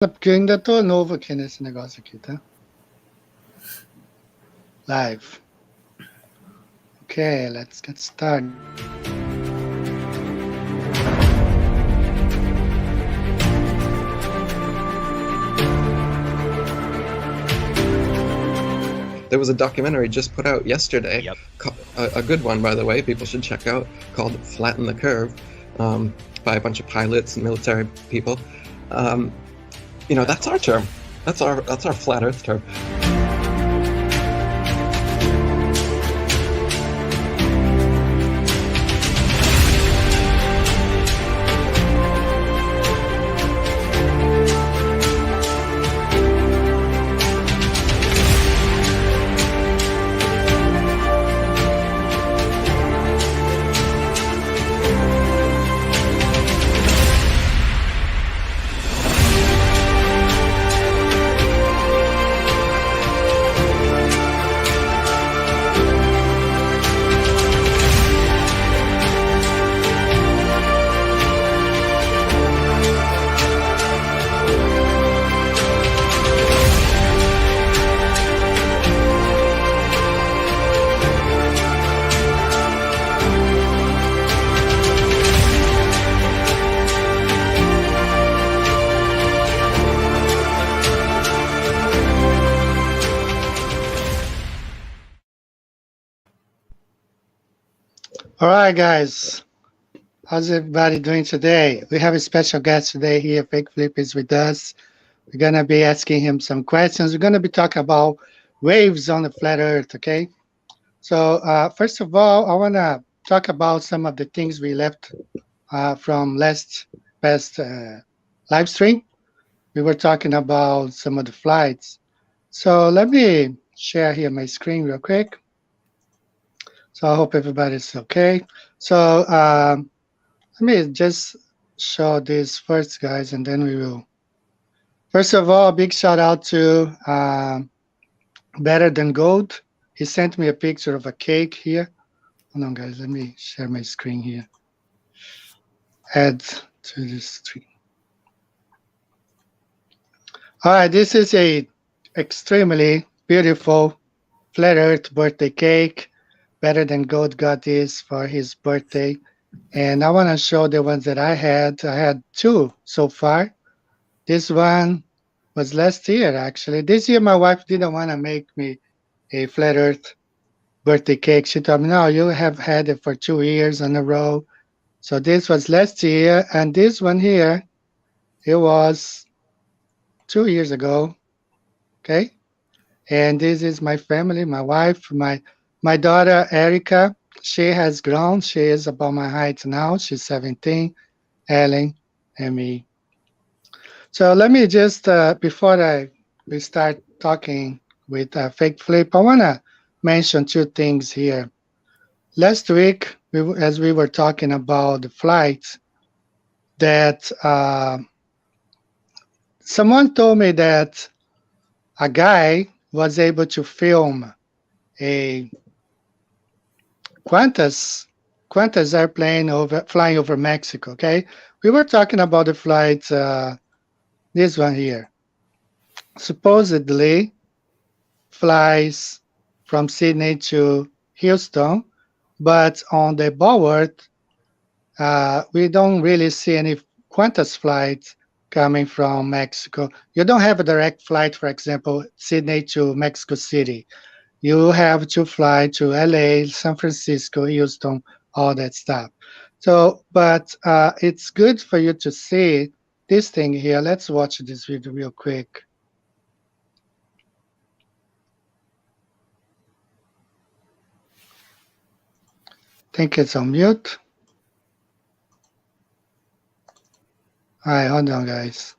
Porque eu ainda tô novo aqui nesse negócio aqui, tá? Live. Okay, let's get started. There was a documentary just put out yesterday, a good one, by the way, people should check out, called Flatten the Curve, by a bunch of pilots and military people. That's our term. That's our flat Earth term. All right, guys. How's everybody doing today? We have a special guest today here. Fake Flip is with us. We're going to be asking him some questions. We're going to be talking about waves on the flat Earth, okay? So first of all, I want to talk about some of the things we left from past live stream. We were talking about some of the flights. So let me share here my screen real quick. So I hope everybody's okay. So let me just show this first, guys, and then we will. First of all, big shout out to Better Than Gold. He sent me a picture of a cake here. Hold on, guys. Let me share my screen here. Add to the stream. All right, this is a extremely beautiful flat Earth birthday cake. Better Than Gold got this for his birthday. And I want to show the ones that I had. I had two so far. This one was last year, actually. This year, my wife didn't want to make me a flat Earth birthday cake. She told me, no, you have had it for 2 years in a row. So this was last year. And this one here, it was 2 years ago. Okay. And this is my family, my wife, my daughter, Erica. She has grown. She is about my height now. She's 17, Ellen, and me. So let me just, before we start talking with Fake Flip, I want to mention two things here. Last week, as we were talking about the flights, that someone told me that a guy was able to film a Qantas airplane flying over Mexico. Okay, we were talking about the flight, this one here, supposedly flies from Sydney to Houston, but on the board, we don't really see any Qantas flights coming from Mexico. You don't have a direct flight, for example, Sydney to Mexico City. You have to fly to LA, San Francisco, Houston, all that stuff. So, but it's good for you to see this thing here. Let's watch this video real quick. I think it's on mute. All right, hold on, guys.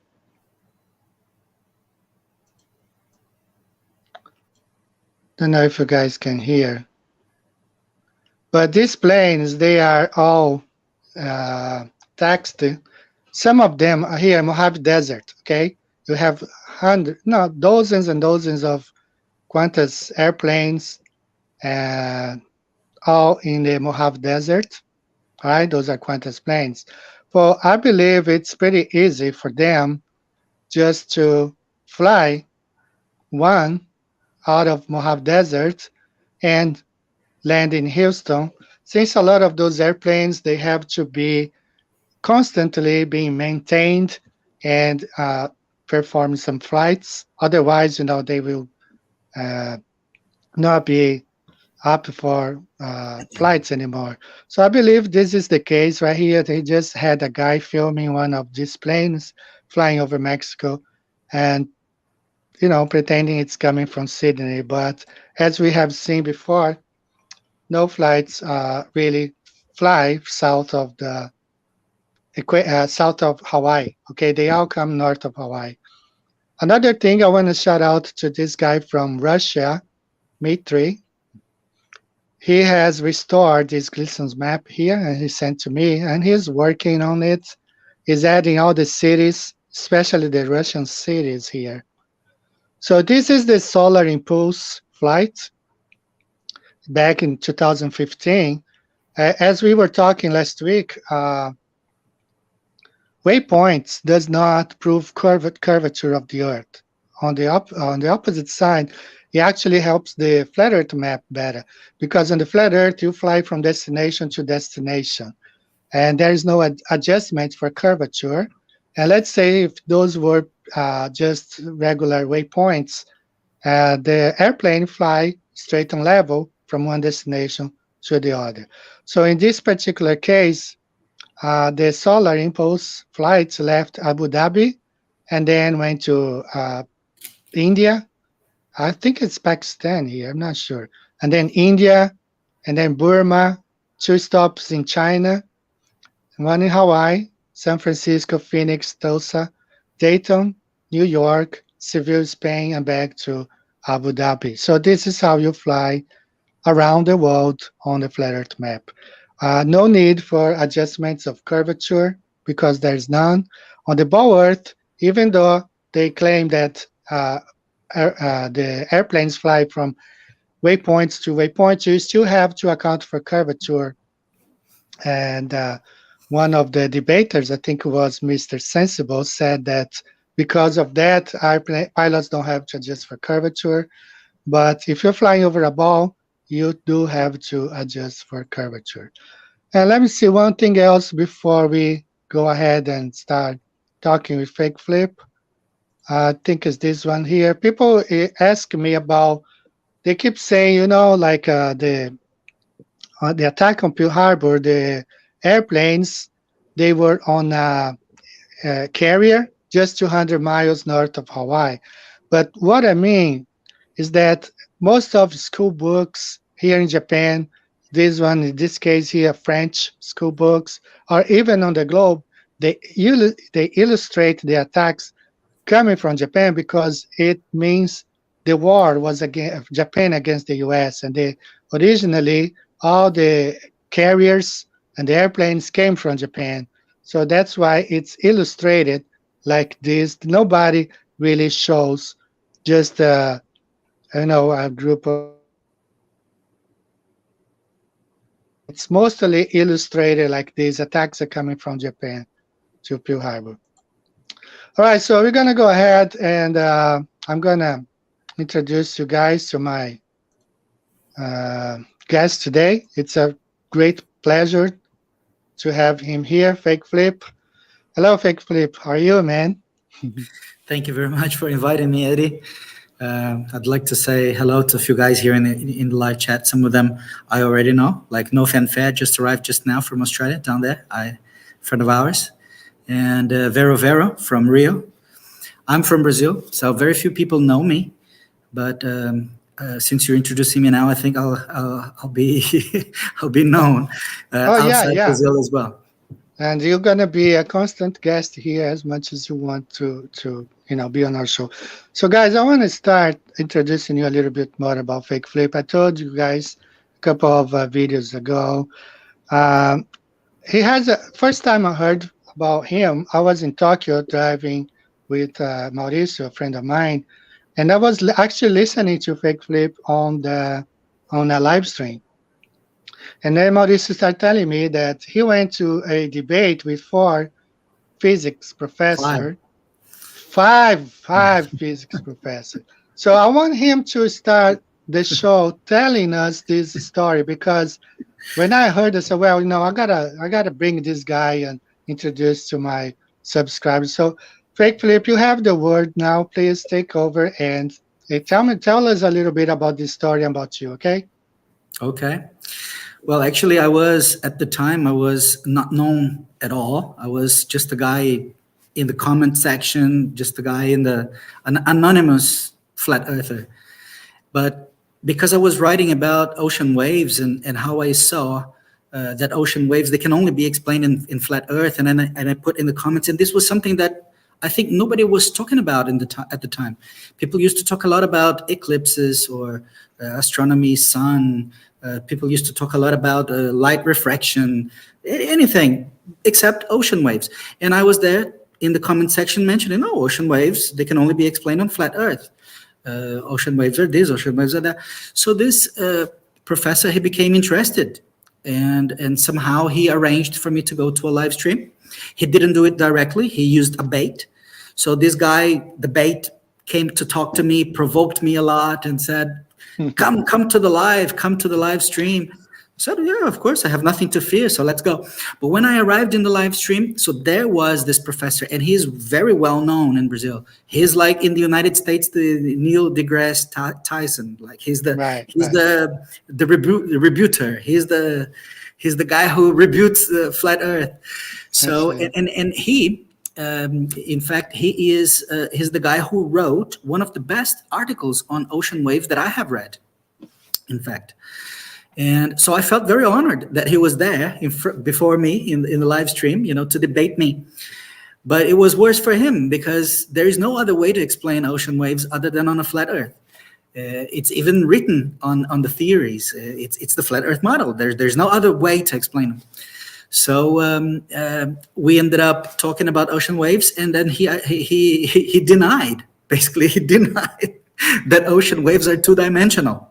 Don't know if you guys can hear. But these planes, they are all taxed. Some of them are here in Mojave Desert, okay? You have dozens and dozens of Qantas airplanes, all in the Mojave Desert, right? Those are Qantas planes. Well, I believe it's pretty easy for them just to fly one out of Mojave Desert and land in Houston, since a lot of those airplanes, they have to be constantly being maintained and perform some flights. Otherwise, they will uh, not be up for flights anymore. So I believe this is the case right here. They just had a guy filming one of these planes flying over Mexico and, pretending it's coming from Sydney. But as we have seen before, no flights really fly south of Hawaii. Okay, they all come north of Hawaii. Another thing I want to shout out to this guy from Russia, Mitri. He has restored this Glison's map here, and he sent to me, and he's working on it. He's adding all the cities, especially the Russian cities here. So this is the Solar Impulse flight back in 2015. As we were talking last week, waypoints does not prove curvature of the Earth. On the opposite side, it actually helps the flat Earth map better, because on the flat Earth you fly from destination to destination, and there is no adjustment for curvature. And let's say if those were just regular waypoints, the airplane fly straight on level from one destination to the other. So in this particular case, the Solar Impulse flights left Abu Dhabi and then went to India. I think it's Pakistan here, I'm not sure. And then India, and then Burma, 2 stops in China, one in Hawaii, San Francisco, Phoenix, Tulsa, Dayton, New York, Seville, Spain, and back to Abu Dhabi. So this is how you fly around the world on the flat Earth map. No need for adjustments of curvature because there's none. On the ball Earth, even though they claim that the airplanes fly from waypoints to waypoints, you still have to account for curvature. And one of the debaters, I think it was Mr. Sensible, said that because of that, pilots don't have to adjust for curvature. But if you're flying over a ball, you do have to adjust for curvature. And let me see one thing else before we go ahead and start talking with Fake Flip. I think it's this one here. People ask me about, they keep saying, like the attack on Pearl Harbor, the airplanes, they were on a carrier just 200 miles north of Hawaii. But what I mean is that most of school books here in Japan, this one, in this case here, French school books, or even on the globe, they illustrate the attacks coming from Japan because it means the war was against Japan against the US, and originally all the carriers and the airplanes came from Japan. So that's why it's illustrated like this. Nobody really shows just a group of it's mostly illustrated like these attacks are coming from Japan to Pearl Harbor. All right, so we're gonna go ahead and I'm gonna introduce you guys to my guest today. It's a great pleasure to have him here, Fake Flip. Hello, Fake Flip. How are you, man? Thank you very much for inviting me, Eddie. I'd like to say hello to a few guys here in the live chat. Some of them I already know, like No Fanfare just arrived just now from Australia, down there, friend of ours. And Vero from Rio. I'm from Brazil, so very few people know me. But since you're introducing me now, I think I'll be I'll be known outside Brazil as well. And you're gonna be a constant guest here as much as you want to be on our show. So guys, I want to start introducing you a little bit more about Fake Flip. I told you guys a couple of videos ago. He has first time I heard about him, I was in Tokyo driving with Mauricio, a friend of mine, and I was actually listening to Fake Flip on a live stream. And then Mauricio started telling me that he went to a debate with 4 physics professors. five physics professor. So I want him to start the show telling us this story, because when I heard, I said, well, I gotta bring this guy and introduce to my subscribers. So, Fake Flip, you have the word now. Please take over and tell us a little bit about this story about you, okay? Okay. Well, actually, I was at the time I was not known at all. I was just a guy in the comment section, just a guy an anonymous flat earther. But because I was writing about ocean waves and how I saw that ocean waves, they can only be explained in flat Earth, and then I put in the comments, and this was something that I think nobody was talking about at the time. People used to talk a lot about eclipses or astronomy, sun. People used to talk a lot about light refraction, anything except ocean waves. And I was there in the comment section mentioning, no, ocean waves, they can only be explained on flat Earth. Ocean waves are this, ocean waves are that. So this professor, he became interested, and somehow he arranged for me to go to a live stream. He didn't do it directly. He used a bait. So this guy, the bait, came to talk to me, provoked me a lot, and said, come to the live stream. I said, yeah, of course, I have nothing to fear, so let's go. But when I arrived in the live stream, so there was this professor, and he's very well known in Brazil. He's like in the United States, the Neil deGrasse Tyson. Like he's the rebuter. He's the guy who rebutes the flat Earth. So and he, in fact, he's the guy who wrote one of the best articles on ocean waves that I have read. In fact. And so I felt very honored that he was there before me in the live stream, to debate me. But it was worse for him because there is no other way to explain ocean waves other than on a flat Earth. It's even written on the theories. It's the flat Earth model. There's no other way to explain them. So we ended up talking about ocean waves, and then he denied, basically he denied that ocean waves are two-dimensional.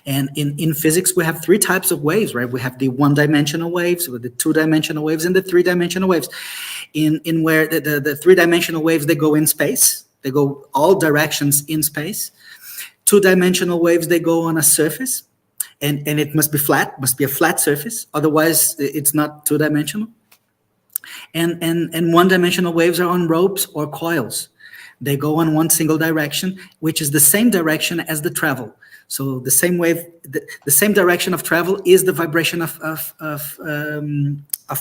And in physics, we have three types of waves, right? We have the one-dimensional waves, with the two-dimensional waves, and the three-dimensional waves. In where the three-dimensional waves, they go in space. They go all directions in space. Two-dimensional waves, they go on a surface, and it must be flat, must be a flat surface. Otherwise, it's not two-dimensional. And one-dimensional waves are on ropes or coils. They go on one single direction, which is the same direction as the travel. So the same wave, the same direction of travel is the vibration of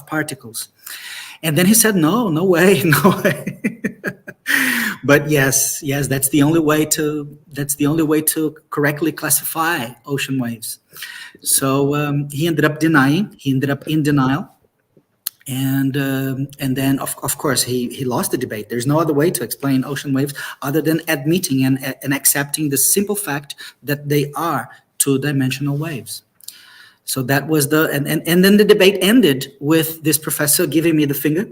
particles. And then he said, no way, no way. But yes, that's the only way to correctly classify ocean waves. So he ended up denying. He ended up in denial. And then of course he lost the debate. There's no other way to explain ocean waves other than admitting and accepting the simple fact that they are two-dimensional waves. So that was and then the debate ended with this professor giving me the finger,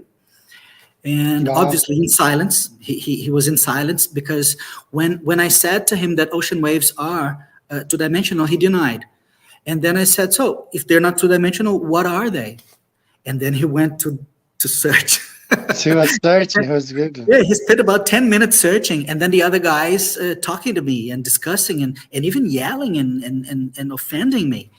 and obviously in silence. He was in silence because when I said to him that ocean waves are two-dimensional, he denied. And then I said, so if they're not two-dimensional, what are they? And then he went to search. He was searching, he was Googling. Yeah, he spent about 10 minutes searching, and then the other guys talking to me and discussing and even yelling and offending me.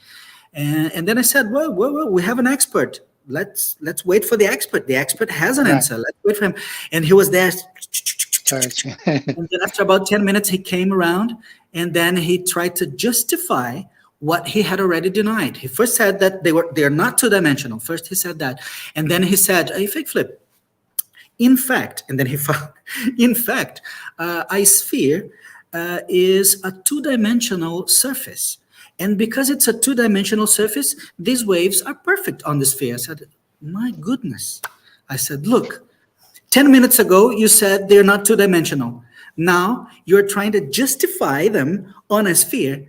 And then I said, well, we have an expert. Let's wait for the expert. The expert has an answer. Let's wait for him. And he was there. Searching. And then after about 10 minutes, he came around, and then he tried to justify what he had already denied. He first said that they're not two-dimensional. First he said that. And then he said, hey, Fake Flip, in fact, and then he found, in fact, a sphere is a two-dimensional surface. And because it's a two-dimensional surface, these waves are perfect on the sphere. I said, my goodness. I said, look, 10 minutes ago, you said they're not two-dimensional. Now you're trying to justify them on a sphere.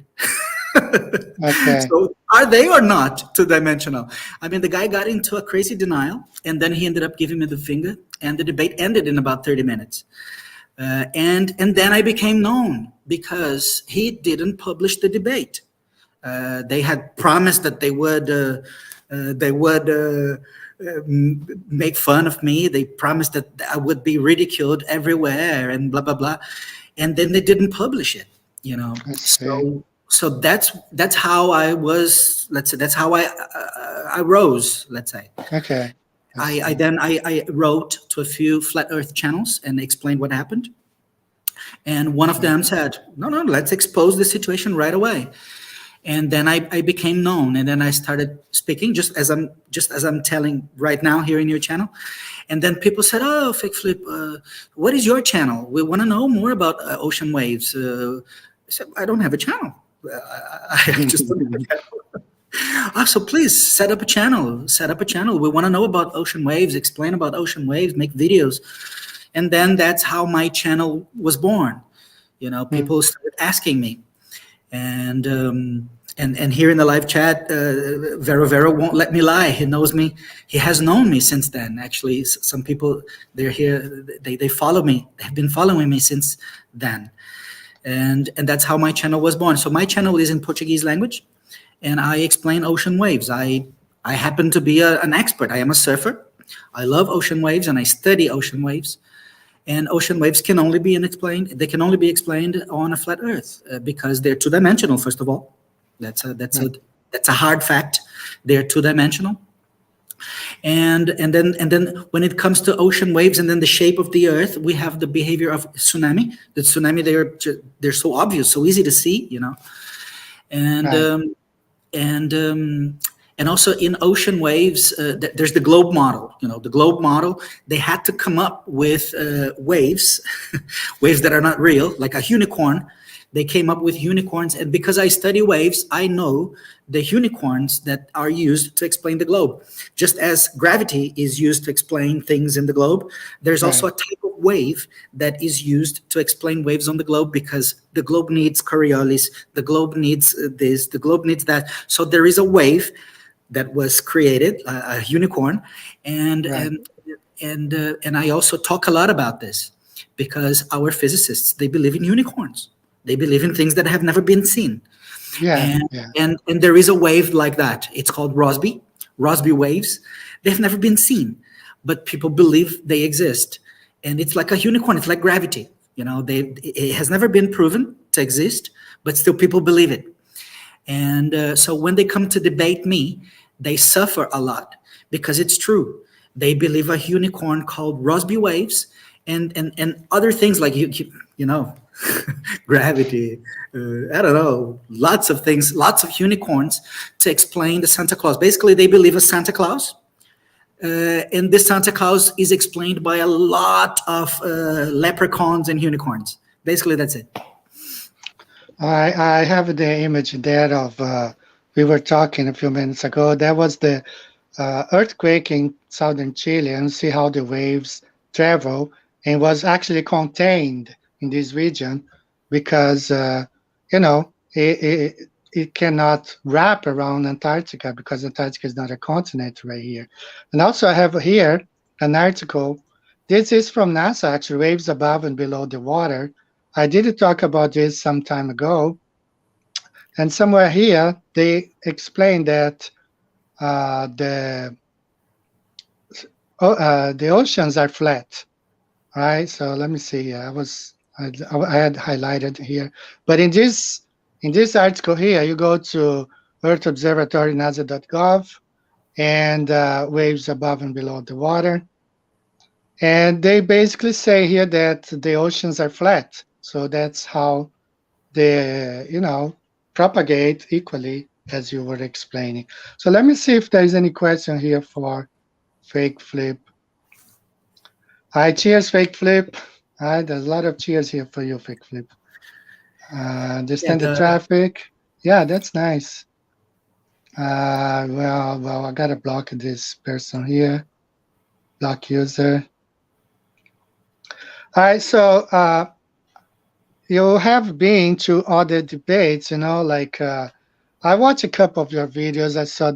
Okay. So are they or not two-dimensional? I mean, the guy got into a crazy denial, and then he ended up giving me the finger, and the debate ended in about 30 minutes. And then I became known because he didn't publish the debate. They had promised that they would make fun of me. They promised that I would be ridiculed everywhere and blah blah blah, and then they didn't publish it. I see. So that's how I was. Let's say that's how I rose. Let's say. Okay. I wrote to a few flat Earth channels and explained what happened. And one of them said, no, let's expose the situation right away. And then I became known, and then I started speaking just as I'm telling right now here in your channel. And then people said, "Oh, Fake Flip, what is your channel? We want to know more about ocean waves." I said, "I don't have a channel. I just don't have a channel." "Oh, so please set up a channel. Set up a channel. We want to know about ocean waves. Explain about ocean waves. Make videos." And then that's how my channel was born. People started asking me. And here in the live chat, Vera won't let me lie. He knows me. He has known me since then. Actually, some people, they're here. They follow me. They've been following me since then. And that's how my channel was born. So my channel is in Portuguese language, and I explain ocean waves. I happen to be an expert. I am a surfer. I love ocean waves, and I study ocean waves. And ocean waves can only be explained. They can only be explained on a flat Earth because they're two-dimensional. First of all, that's a hard fact. They're two-dimensional. And then when it comes to ocean waves and then the shape of the Earth, we have the behavior of tsunami. The tsunami, they're so obvious, so easy to see, And also in ocean waves, there's the globe model. The globe model, they had to come up with waves, waves that are not real, like a unicorn. They came up with unicorns. And because I study waves, I know the unicorns that are used to explain the globe. Just as gravity is used to explain things in the globe, there's also a type of wave that is used to explain waves on the globe because the globe needs Coriolis, the globe needs this, the globe needs that. So there is a wave that was created, a unicorn, and I also talk a lot about this because our physicists, they believe in unicorns. They believe in things that have never been seen. And there is a wave like that. It's called Rossby waves. They've never been seen, but people believe they exist. And it's like a unicorn. It's like gravity. It has never been proven to exist, but still people believe it. And so when they come to debate me, they suffer a lot because it's true. They believe a unicorn called Rossby waves and other things like gravity. I don't know, lots of things, lots of unicorns to explain the Santa Claus. Basically, they believe a Santa Claus. And this Santa Claus is explained by a lot of leprechauns and unicorns. Basically, that's it. I have the image there of we were talking a few minutes ago. That was the earthquake in southern Chile, and see how the waves travel, and was actually contained in this region because it cannot wrap around Antarctica because Antarctica is not a continent right here. And also I have here an article. This is from NASA, actually, waves above and below the water. I did talk about this some time ago. And somewhere here, they explain that the oceans are flat. All right, so let me see. I had highlighted here. But in this article here, you go to Earth Observatory, NASA.gov, and waves above and below the water. And they basically say here that the oceans are flat. So that's how they, propagate equally, as you were explaining. So let me see if there's any question here for Fake Flip. Hi, cheers, Fake Flip. Hi, there's a lot of cheers here for you, Fake Flip. Understand the traffic. Yeah, that's nice. Well, I gotta block this person here. Block user. All right, so you have been to other debates, I watched a couple of your videos. I saw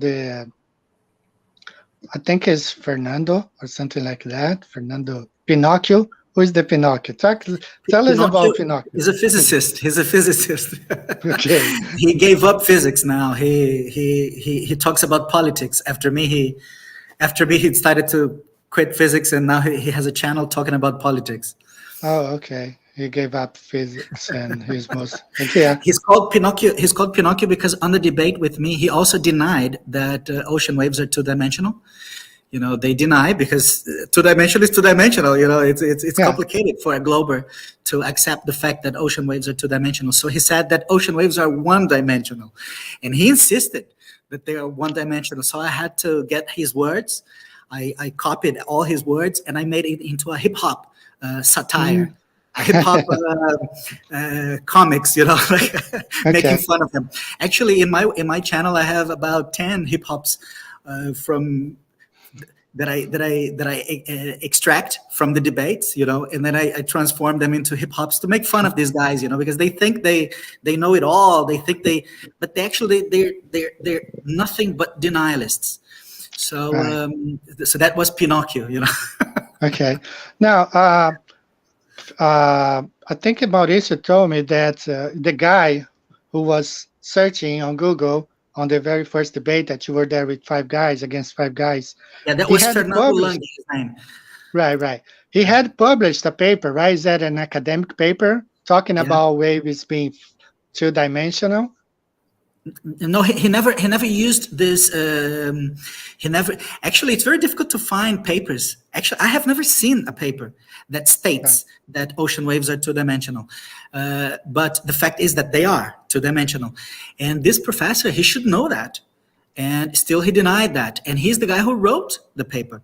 I think it's Fernando or something like that. Fernando Pinocchio. Who is the Pinocchio? Tell us about Pinocchio. He's a physicist. Okay. He gave up physics now. He talks about politics. After me, After me, he decided to quit physics, and now he has a channel talking about politics. Oh, okay. He gave up physics and his most. Yeah. He's called Pinocchio. He's called Pinocchio because on the debate with me, he also denied that ocean waves are two-dimensional. They deny because two-dimensional is two-dimensional. It's Yeah. complicated for a glober to accept the fact that ocean waves are two-dimensional. So he said that ocean waves are one-dimensional, and he insisted that they are one-dimensional. So I had to get his words. I copied all his words and I made it into a hip-hop satire. Hip hop comics, like making fun of him. Actually, in my channel, I have about 10 hip hops from that I extract from the debates, and then I transform them into hip hops to make fun of these guys, because they think they know it all. They think but they actually they're nothing but denialists. So so that was Pinocchio, Okay. Now. I think about this. You told me that the guy who was searching on Google on the very first debate that you were there with against five guys. Yeah, that was Fernando Lange's name. Right. He had published a paper, right? Is that an academic paper talking about waves being two-dimensional? No, he never used this. He never. Actually, it's very difficult to find papers. Actually, I have never seen a paper that states that ocean waves are two-dimensional. But the fact is that they are two-dimensional. And this professor, he should know that. And still he denied that. And he's the guy who wrote the paper.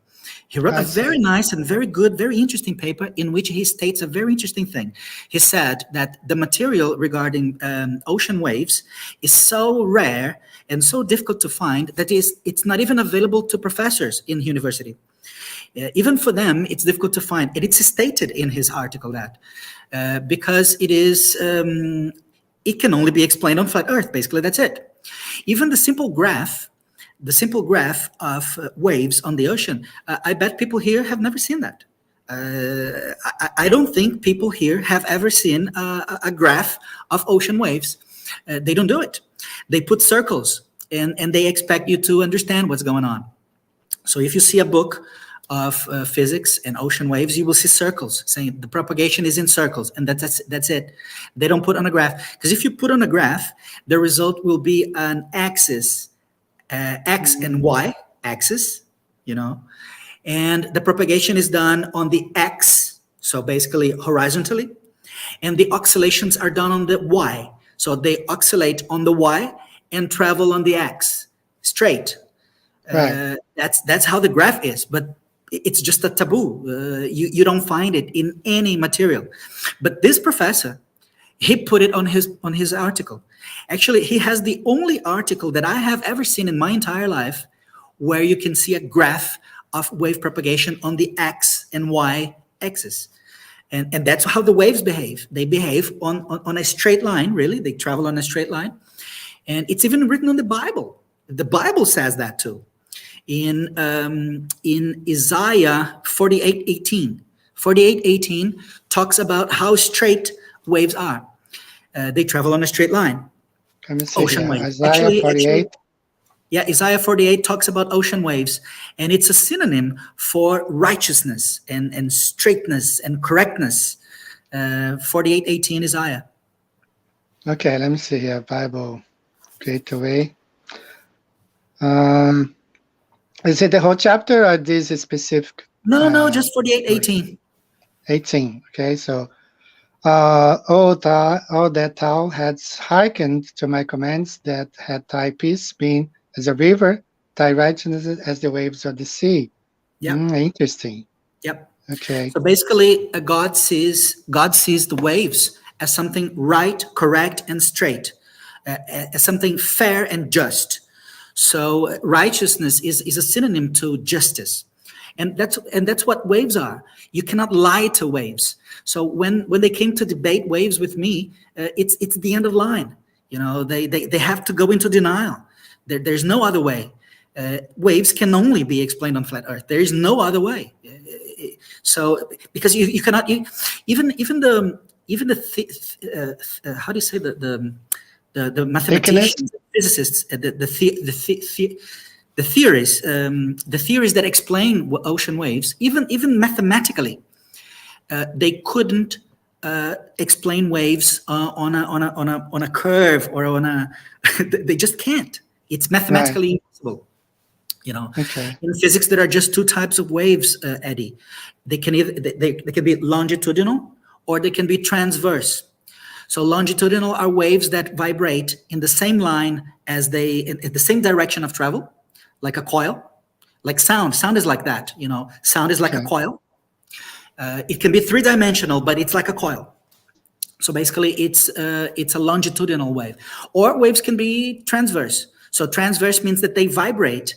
He wrote a very nice and very good, very interesting paper in which he states a very interesting thing. He said that the material regarding ocean waves is so rare and so difficult to find that it's not even available to professors in university. Even for them, it's difficult to find. And it's stated in his article that because it can only be explained on flat Earth, basically, that's it. Even the simple graph of waves on the ocean, I bet people here have never seen that. I don't think people here have ever seen a graph of ocean waves. They don't do it. They put circles and they expect you to understand what's going on. So if you see a book of physics and ocean waves, you will see circles saying the propagation is in circles, and that's it. They don't put on a graph, because if you put on a graph, the result will be an axis, X and Y axis, and the propagation is done on the X, so basically horizontally, and the oscillations are done on the Y, so they oscillate on the Y and travel on the X straight. Right. That's how the graph is, but it's just a taboo. You don't find it in any material. But this professor, he put it on his article. Actually, he has the only article that I have ever seen in my entire life where you can see a graph of wave propagation on the X and Y axis. And that's how the waves behave. They behave on a straight line, really. They travel on a straight line. And it's even written on the Bible. The Bible says that too. In Isaiah 48:18. 48:18 talks about how straight waves are. They travel on a straight line. Let me see Ocean waves. Isaiah 48. Isaiah 48 talks about ocean waves, and it's a synonym for righteousness and straightness and correctness. 48:18 Isaiah. Okay, let me see here. Bible Gateway. Is it the whole chapter or this is specific? No, just 48:18. 18. Okay, so all that thou hadst hearkened to my commands, that had thy peace been as a river, thy righteousness as the waves of the sea. Yeah. Interesting. Yep. Okay. So basically, God sees the waves as something right, correct, and straight, as something fair and just. So righteousness is a synonym to justice, and that's what waves are. You cannot lie to waves. So when they came to debate waves with me, it's the end of line. They have to go into denial. There's no other way. Waves can only be explained on flat Earth. There is no other way. So because you cannot even the how do you say the mathematicians, physicists, the theories that explain ocean waves, even mathematically, they couldn't explain waves on a curve or on a. They just can't. It's mathematically impossible. Okay. In physics, there are just two types of waves, Eddie. They can either they can be longitudinal or they can be transverse. So longitudinal are waves that vibrate in the same line as in the same direction of travel, like a coil, like sound. Sound is like that. Sound is like a coil. It can be three-dimensional, but it's like a coil. So basically, it's a longitudinal wave. Or waves can be transverse. So transverse means that they vibrate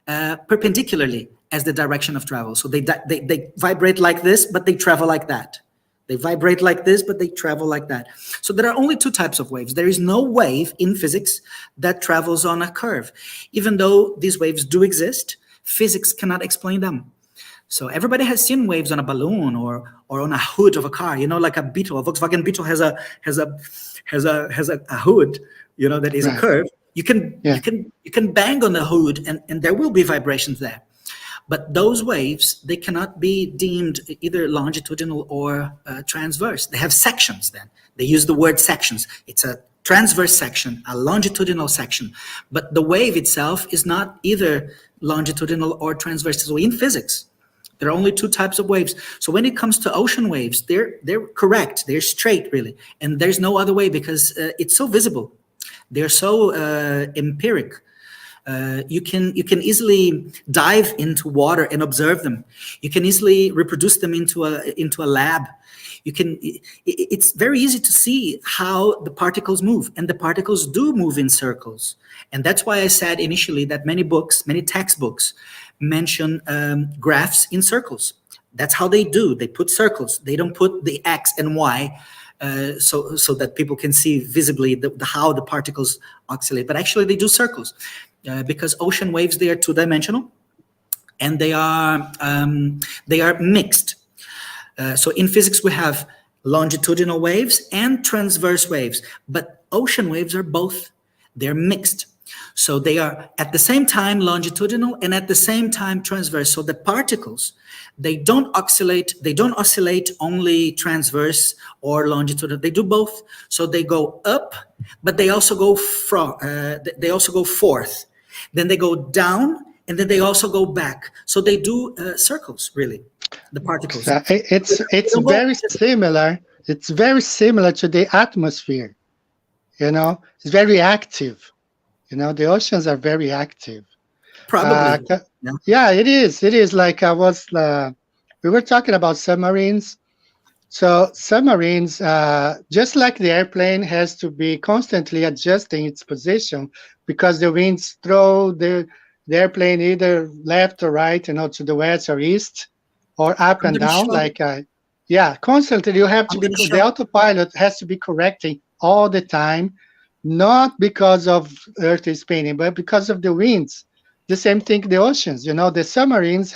perpendicularly as the direction of travel. So they vibrate like this, but they travel like that. They vibrate like this, but they travel like that. So there are only two types of waves. There is no wave in physics that travels on a curve. Even though these waves do exist, physics cannot explain them. So everybody has seen waves on a balloon or on a hood of a car, like a Beetle. A Volkswagen Beetle has a hood, that is a curve. You can bang on the hood and there will be vibrations there. But those waves, they cannot be deemed either longitudinal or transverse. They have sections then. They use the word sections. It's a transverse section, a longitudinal section. But the wave itself is not either longitudinal or transverse. So in physics, there are only two types of waves. So when it comes to ocean waves, they're correct. They're straight, really. And there's no other way because it's so visible. They're so empiric. You can easily dive into water and observe them. You can easily reproduce them into a lab. It's very easy to see how the particles move, and the particles do move in circles. And that's why I said initially that many textbooks mention graphs in circles. That's how they do. They put circles. They don't put the X and Y so that people can see visibly how the particles oscillate. But actually they do circles. Because ocean waves, they are two-dimensional and they are mixed. So in physics, we have longitudinal waves and transverse waves, but ocean waves are both. They're mixed. So they are at the same time longitudinal and at the same time transverse. So the particles, they don't oscillate only transverse or longitudinal. They do both. So they go up, but they also go forth. Then they go down, and then they also go back. So they do circles, really, the particles. It's very similar. It's very similar to the atmosphere. It's very active. The oceans are very active. Probably. Yeah, it is. It is like we were talking about submarines. So submarines, just like the airplane, has to be constantly adjusting its position because the winds throw the airplane either left or right, to the west or east, or up and down. Constantly you have to be. The autopilot has to be correcting all the time, not because of Earth is spinning, but because of the winds. The same thing the oceans. The submarines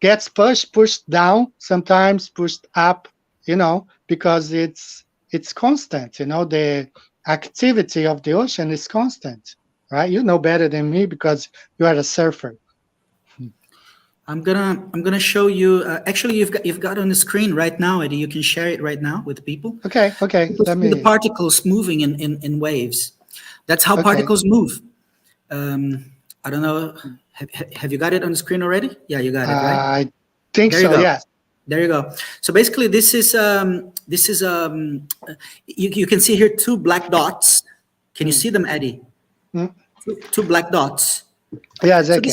gets pushed down, sometimes pushed up, because it's constant. The activity of the ocean is constant, right? You know better than me because you are a surfer. I'm gonna show you. Actually, you've got on the screen right now, Eddie. You can share it right now with people. Okay. The particles moving in waves. That's how particles move. I don't know. Have you got it on the screen already? Yeah, you got it, right? I think so. Yes. There you go. So basically, this is you can see here two black dots. Can you see them, Eddie? Two black dots. Yes, I can.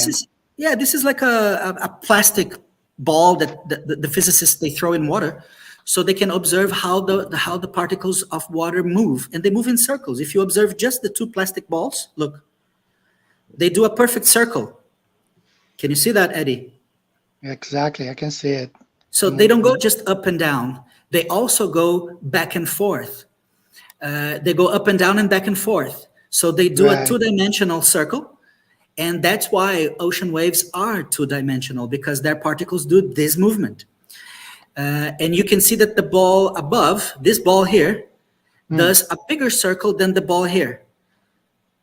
This is like a plastic ball that the physicists they throw in water, so they can observe how the particles of water move, and they move in circles. If you observe just the two plastic balls, look, they do a perfect circle. Can you see that, Eddie? Exactly, I can see it. So they don't go just up and down. They also go back and forth. They go up and down and back and forth. So they do a two-dimensional circle. And that's why ocean waves are two-dimensional, because their particles do this movement. And you can see that the ball above, this ball here, does a bigger circle than the ball here,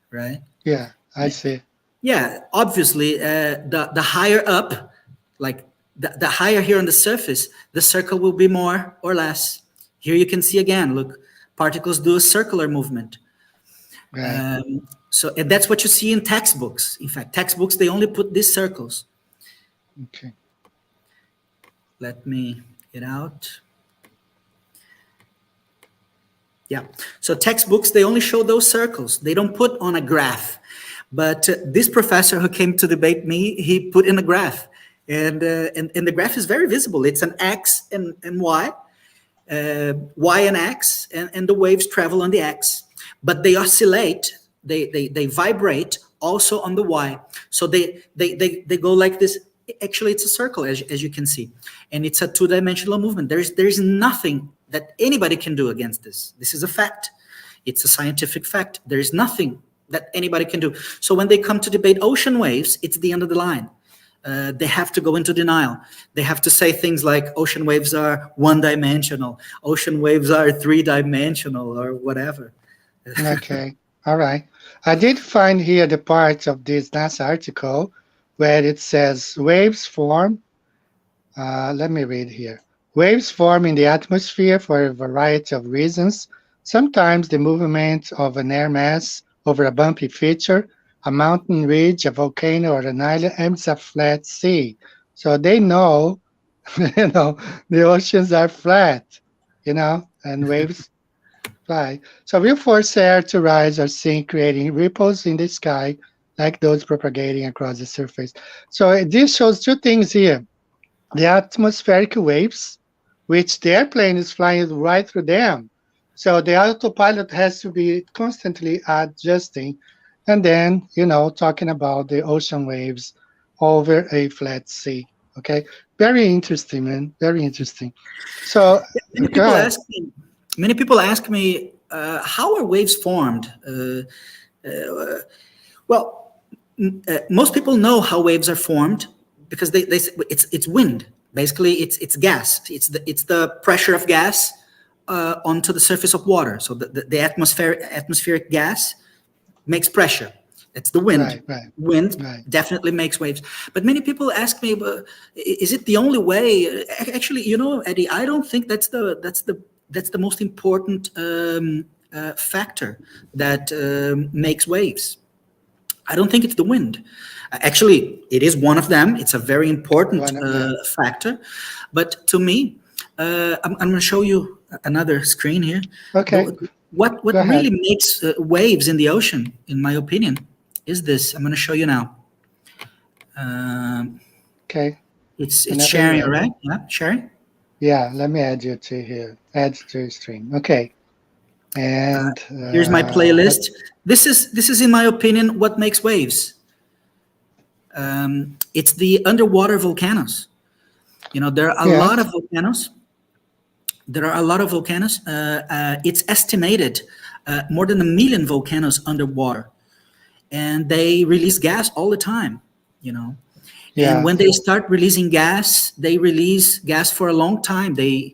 right? Yeah, I see. Yeah, obviously, the higher up, like the higher here on the surface, the circle will be more or less. Here you can see again, look, particles do a circular movement. Right. So and that's what you see in textbooks. In fact, textbooks, they only put these circles. Okay. Let me get out. Yeah. So textbooks, they only show those circles. They don't put on a graph. But this professor who came to debate me, he put in a graph. And the graph is very visible. It's an X and Y, Y and X, and the waves travel on the X. But they oscillate, they vibrate also on the Y. So they go like this. Actually, it's a circle, as you can see. And it's a two-dimensional movement. There's nothing that anybody can do against this. This is a fact. It's a scientific fact. There is nothing that anybody can do. So when they come to debate ocean waves, it's the end of the line. They have to go into denial. They have to say things like ocean waves are one-dimensional, ocean waves are three-dimensional, or whatever. Okay. All right. I did find here the part of this NASA article where it says waves form. Let me read here. Waves form in the atmosphere for a variety of reasons. Sometimes the movement of an air mass over a bumpy feature, a mountain ridge, a volcano, or an island ends a flat sea. So they know, the oceans are flat, and waves fly. So we'll force air to rise or sink, creating ripples in the sky like those propagating across the surface. So this shows two things here. The atmospheric waves, which the airplane is flying right through them. So the autopilot has to be constantly adjusting. And then, talking about the ocean waves over a flat sea. Okay. Very interesting, man. Very interesting. So Many people ask me, how are waves formed? Most people know how waves are formed because they say it's wind. Basically, it's gas. It's the pressure of gas onto the surface of water. So the atmospheric gas makes pressure. That's the wind. Right. Wind definitely makes waves. But many people ask me, is it the only way? Actually, Eddie, I don't think that's the most important factor that makes waves. I don't think it's the wind. Actually, it is one of them. It's a very important factor. But to me, I'm going to show you another screen here. Okay. What really makes waves in the ocean, in my opinion, is this. I'm going to show you now. Okay. It's sharing, right? Yeah, sharing. Yeah, let me add you to here. Add to stream. Okay. And here's my playlist. This is, in my opinion, what makes waves. It's the underwater volcanoes. There are a lot of volcanoes. It's estimated more than 1 million volcanoes underwater, and they release gas all the time. And when they start releasing gas, they release gas for a long time. They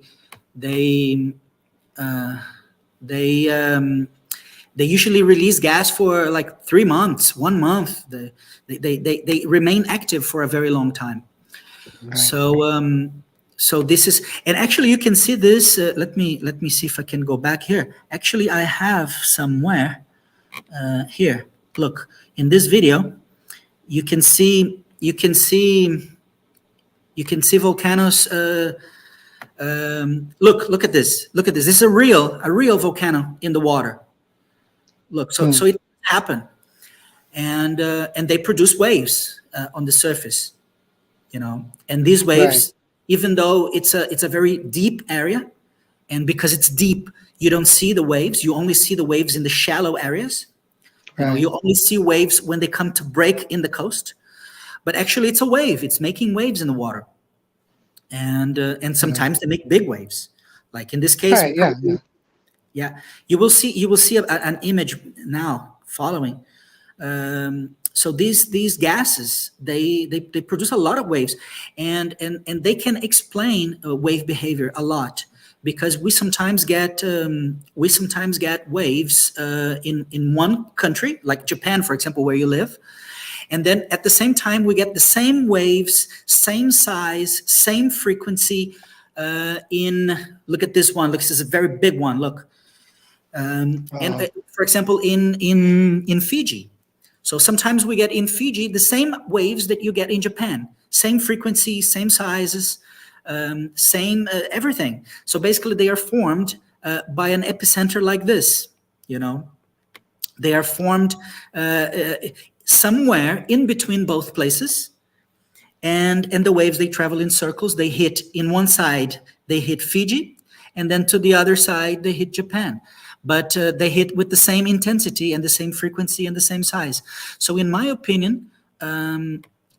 usually release gas for like 3 months, 1 month. They remain active for a very long time. Right. So this is, and actually you can see this. Let me see if I can go back here. Actually, I have somewhere here. Look, in this video, you can see volcanoes. Look at this. Look at this. This is a real volcano in the water. Look, so it happened, and they produce waves on the surface, and these waves, even though it's a very deep area, and because it's deep, you don't see the waves. You only see the waves in the shallow areas. You only see waves when they come to break in the coast, but actually it's a wave. It's making waves in the water, and sometimes they make big waves, like in this case. Yeah, you will see an image now following. So these gases, they produce a lot of waves, and they can explain wave behavior a lot, because we sometimes get waves in one country, like Japan, for example, where you live, And then at the same time, we get the same waves, same size, same frequency. Look at this one. Look, this is a very big one. Look. And for example, in Fiji. So sometimes we get in Fiji the same waves that you get in Japan. Same frequency, same sizes, same everything. So basically they are formed by an epicenter like this, you know. They are formed somewhere in between both places. And the waves, they travel in circles. They hit in one side, they hit Fiji. And then to the other side, they hit Japan. But they hit with the same intensity and the same frequency and the same size. So in my opinion,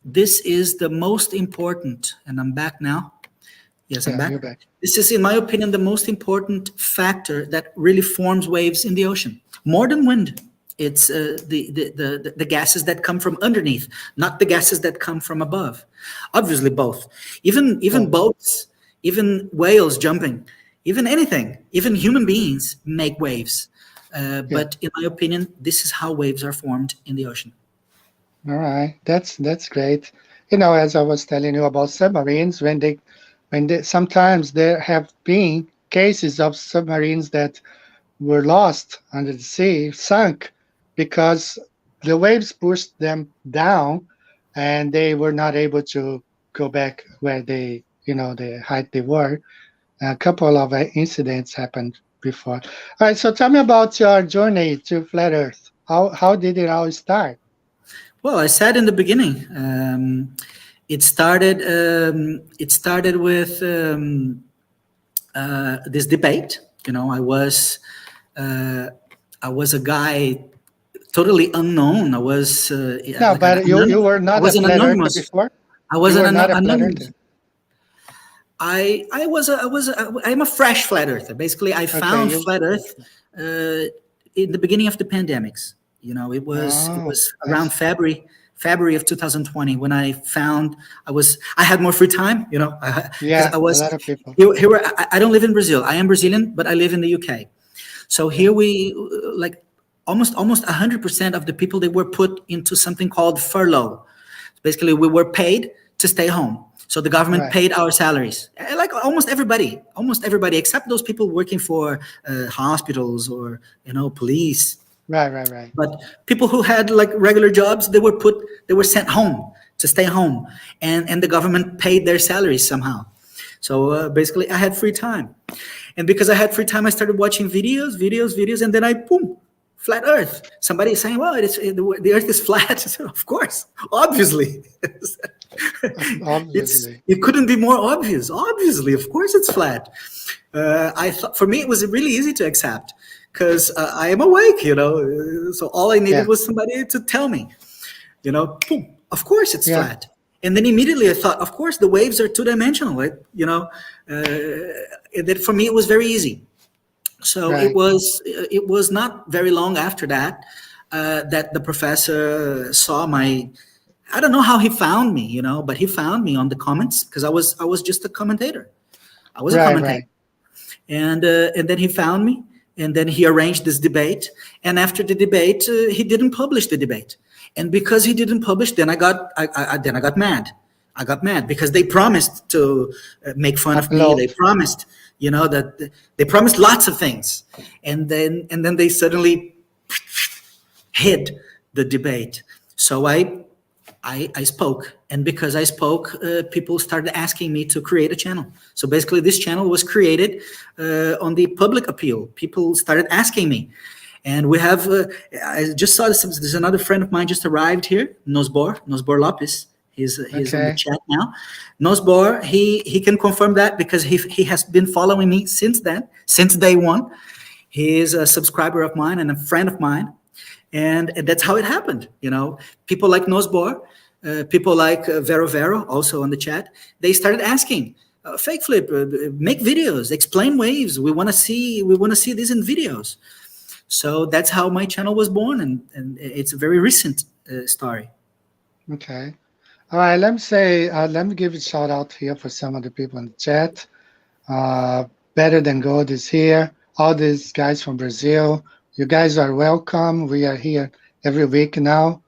this is the most important, and I'm back now. Yes, I'm back. You're back. This is, in my opinion, the most important factor that really forms waves in the ocean. More than wind, it's the gases that come from underneath, not the gases that come from above. Obviously, both. Even boats, even whales jumping, even anything, even human beings make waves. But in my opinion, this is how waves are formed in the ocean. All right, that's great. You know, as I was telling you about submarines, when they sometimes there have been cases of submarines that were lost under the sea, sunk, because the waves pushed them down, and they were not able to go back where they, you know, the height they were. A couple of incidents happened before. All right, so tell me about your journey to Flat Earth. How did it all start? Well, I said in the beginning, it started with this debate. You know, I was a guy totally unknown. I was no, but you were not a Flat Earther before. I was not a Flat Earther. I'm a fresh Flat Earther. Basically, I found Flat Earth in the beginning of the pandemics. You know, it was around February of 2020 when I found I had more free time. You know, a lot of people. I don't live in Brazil. I am Brazilian, but I live in the UK. So here we like almost 100% of the people, they were put into something called furlough. Basically, we were paid to stay home. So the government paid our salaries, like almost everybody, except those people working for hospitals or, you know, police. Right. But people who had like regular jobs, they were sent home to stay home, and the government paid their salaries somehow. So basically, I had free time, and because I had free time, I started watching videos, and then boom, Flat Earth. Somebody is saying, "Well, the Earth is flat." I said, "Of course, obviously." It couldn't be more obvious. Obviously, of course, it's flat. I thought, for me, it was really easy to accept because I am awake, you know. So all I needed was somebody to tell me, you know, boom, of course it's flat. And then immediately I thought, of course, the waves are two-dimensional, right? You know, that for me it was very easy. So it was not very long after that that the professor saw my. I don't know how he found me, you know, but he found me on the comments because I was just a commentator. I was a commentator, and then he found me, and then he arranged this debate. And after the debate, he didn't publish the debate, and because he didn't publish, then I got mad. I got mad because they promised to make fun of me. They promised, you know, that they promised lots of things, and then they suddenly hid the debate. So I spoke, and because I spoke, people started asking me to create a channel. So basically, this channel was created on the public appeal. People started asking me, and we have. I just saw this. There's another friend of mine just arrived here, Nosbor Lopes. He's on the chat now. Nosbor, he can confirm that because he has been following me since then, since day one. He is a subscriber of mine and a friend of mine. And that's how it happened. You know, people like Nosbor, people like Vero, also on the chat, they started asking, Fake Flip, make videos, explain waves. We want to see this in videos. So that's how my channel was born, and it's a very recent story. Okay. All right, let me give a shout out here for some of the people in the chat. Better Than Gold is here. All these guys from Brazil. You guys are welcome. We are here every week now.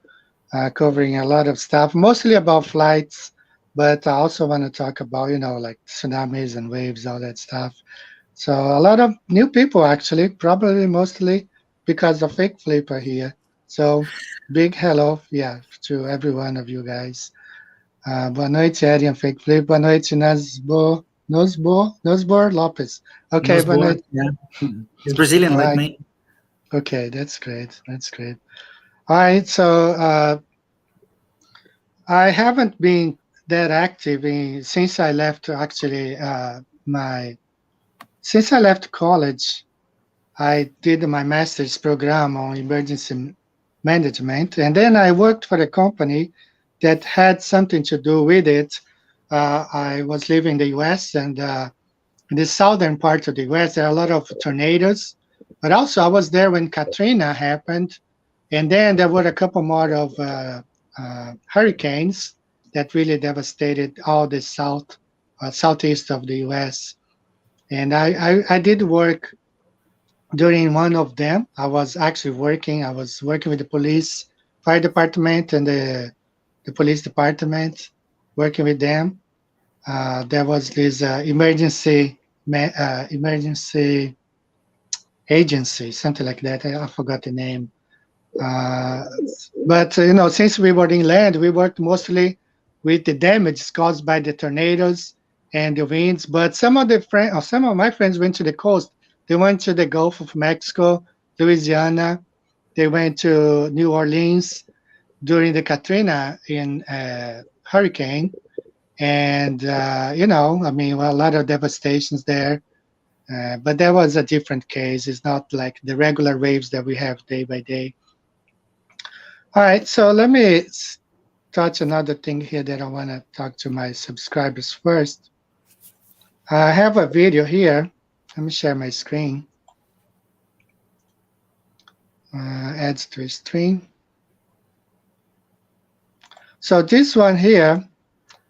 covering a lot of stuff, mostly about flights, but I also want to talk about, like tsunamis and waves, all that stuff. So a lot of new people actually, probably mostly because of Fake Flipper here. So big hello, yeah, to every one of you guys. Boa noite, Eri and Fake Flip. Boa noite, Nosbor Lopes. Okay, Nos boa born, noite. yeah. He's Brazilian All like right. me. Okay, that's great. That's great. All right, so I haven't been that active since I left. Actually, since I left college, I did my master's program on emergency management, and then I worked for a company that had something to do with it. I was living in the U.S. and in the southern part of the U.S. there are a lot of tornadoes, but also I was there when Katrina happened, and then there were a couple more of hurricanes that really devastated all the southeast of the U.S. And I did work during one of them. I was actually working. I was working with the police, fire department, and the police department, working with them. There was this emergency agency, something like that. I forgot the name. Uh, but since we were inland, we worked mostly with the damage caused by the tornadoes and the winds. But some of my friends went to the coast. They went to the Gulf of Mexico, Louisiana. They went to New Orleans during the Katrina in hurricane, and I mean, well, a lot of devastations there. But that was a different case. It's not like the regular waves that we have day by day. All right, so let me touch another thing here that I want to talk to my subscribers first. I have a video here. Let me share my screen. Adds to a stream. So this one here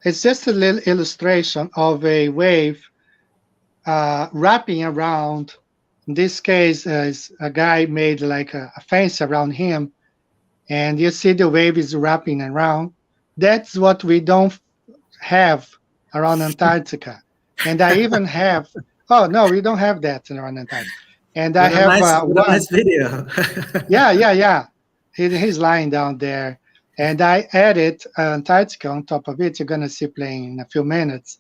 is just a little illustration of a wave wrapping around. In this case, is a guy made like a fence around him, and you see the wave is wrapping around. That's what we don't have around Antarctica. And I even have, oh no, we don't have that around Antarctica. And I have What a one. nice video. Yeah. He's lying down there. And I added Antarctica on top of it. You're going to see playing in a few minutes.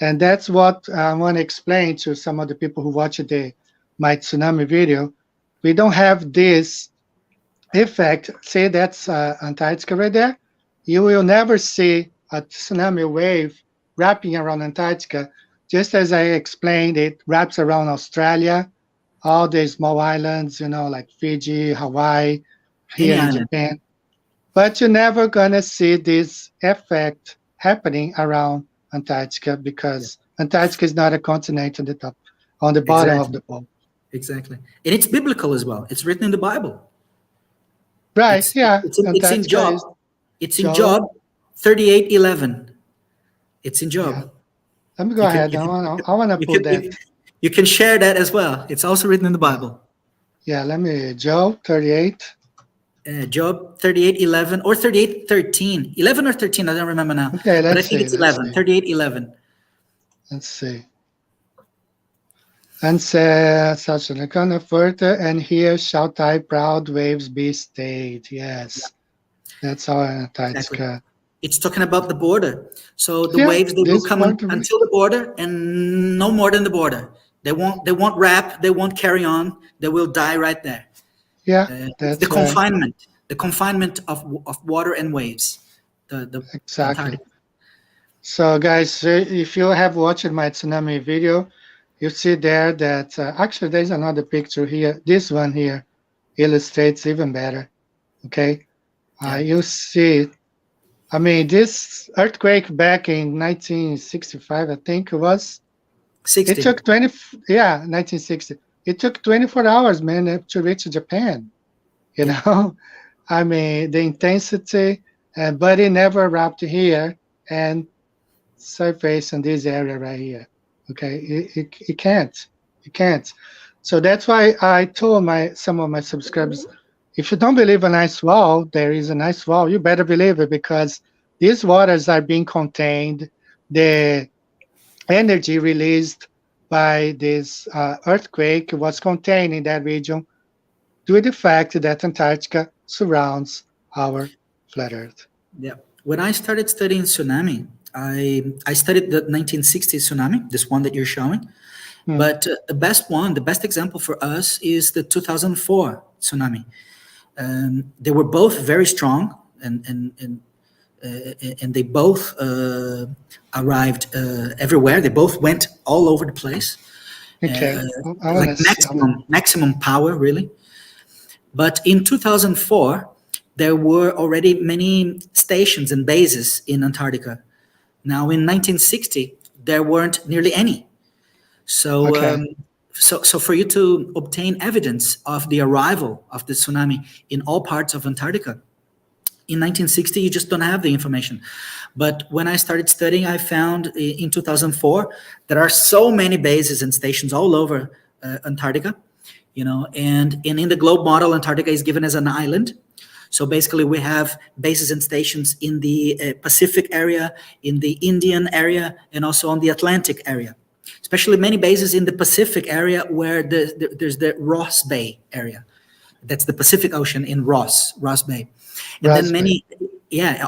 And that's what I want to explain to some of the people who watch my tsunami video. We don't have this effect. Say that's Antarctica right there. You will never see a tsunami wave wrapping around Antarctica. Just as I explained, it wraps around Australia, all the small islands, like Fiji, Hawaii, Any here in island. Japan. But you're never going to see this effect happening around Antarctica because Antarctica is not a continent on the bottom of the pole. Exactly. And it's biblical as well. It's written in the Bible. Right, It's yeah. it's in Job. Is It's in Job 38:11. It's in Job. Yeah. Let me go ahead. I want to put that. You can share that as well. It's also written in the Bible. Yeah, let me, Job 38. Job 38:11 or 38:13. 11 or 13, I don't remember now. Okay, but I think it's 11. 38:11. Let's see. And says such an account further, and here shall thy proud waves be stayed. Yes. That's our Antarctica. Exactly. It's talking about the border. So the waves, they will come until the border and no more than the border. They won't wrap, they won't carry on, they will die right there. Yeah, that's the confinement, the confinement of water and waves. Exactly. Antarctica. So guys, if you have watched my tsunami video, you see there that actually there's another picture here. This one here illustrates even better. Okay, you see, I mean, this earthquake back in 1965, I think it was. 60. It took 1960. It took 24 hours, man, to reach Japan. I mean, the intensity, but it never wrapped here and surface in this area right here. Okay, it can't. So that's why I told some of my subscribers, if you don't believe an ice wall, there is an ice wall. You better believe it, because these waters are being contained. The energy released by this earthquake was contained in that region due to the fact that Antarctica surrounds our flat Earth. Yeah. When I started studying tsunami, I studied the 1960 tsunami, this one that you're showing. But the best example for us is the 2004 tsunami. They were both very strong, and they both arrived everywhere. They both went all over the place. Okay, Like maximum power, really. But in 2004, there were already many stations and bases in Antarctica. Now, in 1960, there weren't nearly any. So, so for you to obtain evidence of the arrival of the tsunami in all parts of Antarctica, in 1960, you just don't have the information. But when I started studying, I found in 2004, there are so many bases and stations all over Antarctica, and in the globe model, Antarctica is given as an island. So basically, we have bases and stations in the Pacific area, in the Indian area, and also on the Atlantic area. Especially many bases in the Pacific area, where there's the Ross Bay area. That's the Pacific Ocean in Ross Bay. And then many,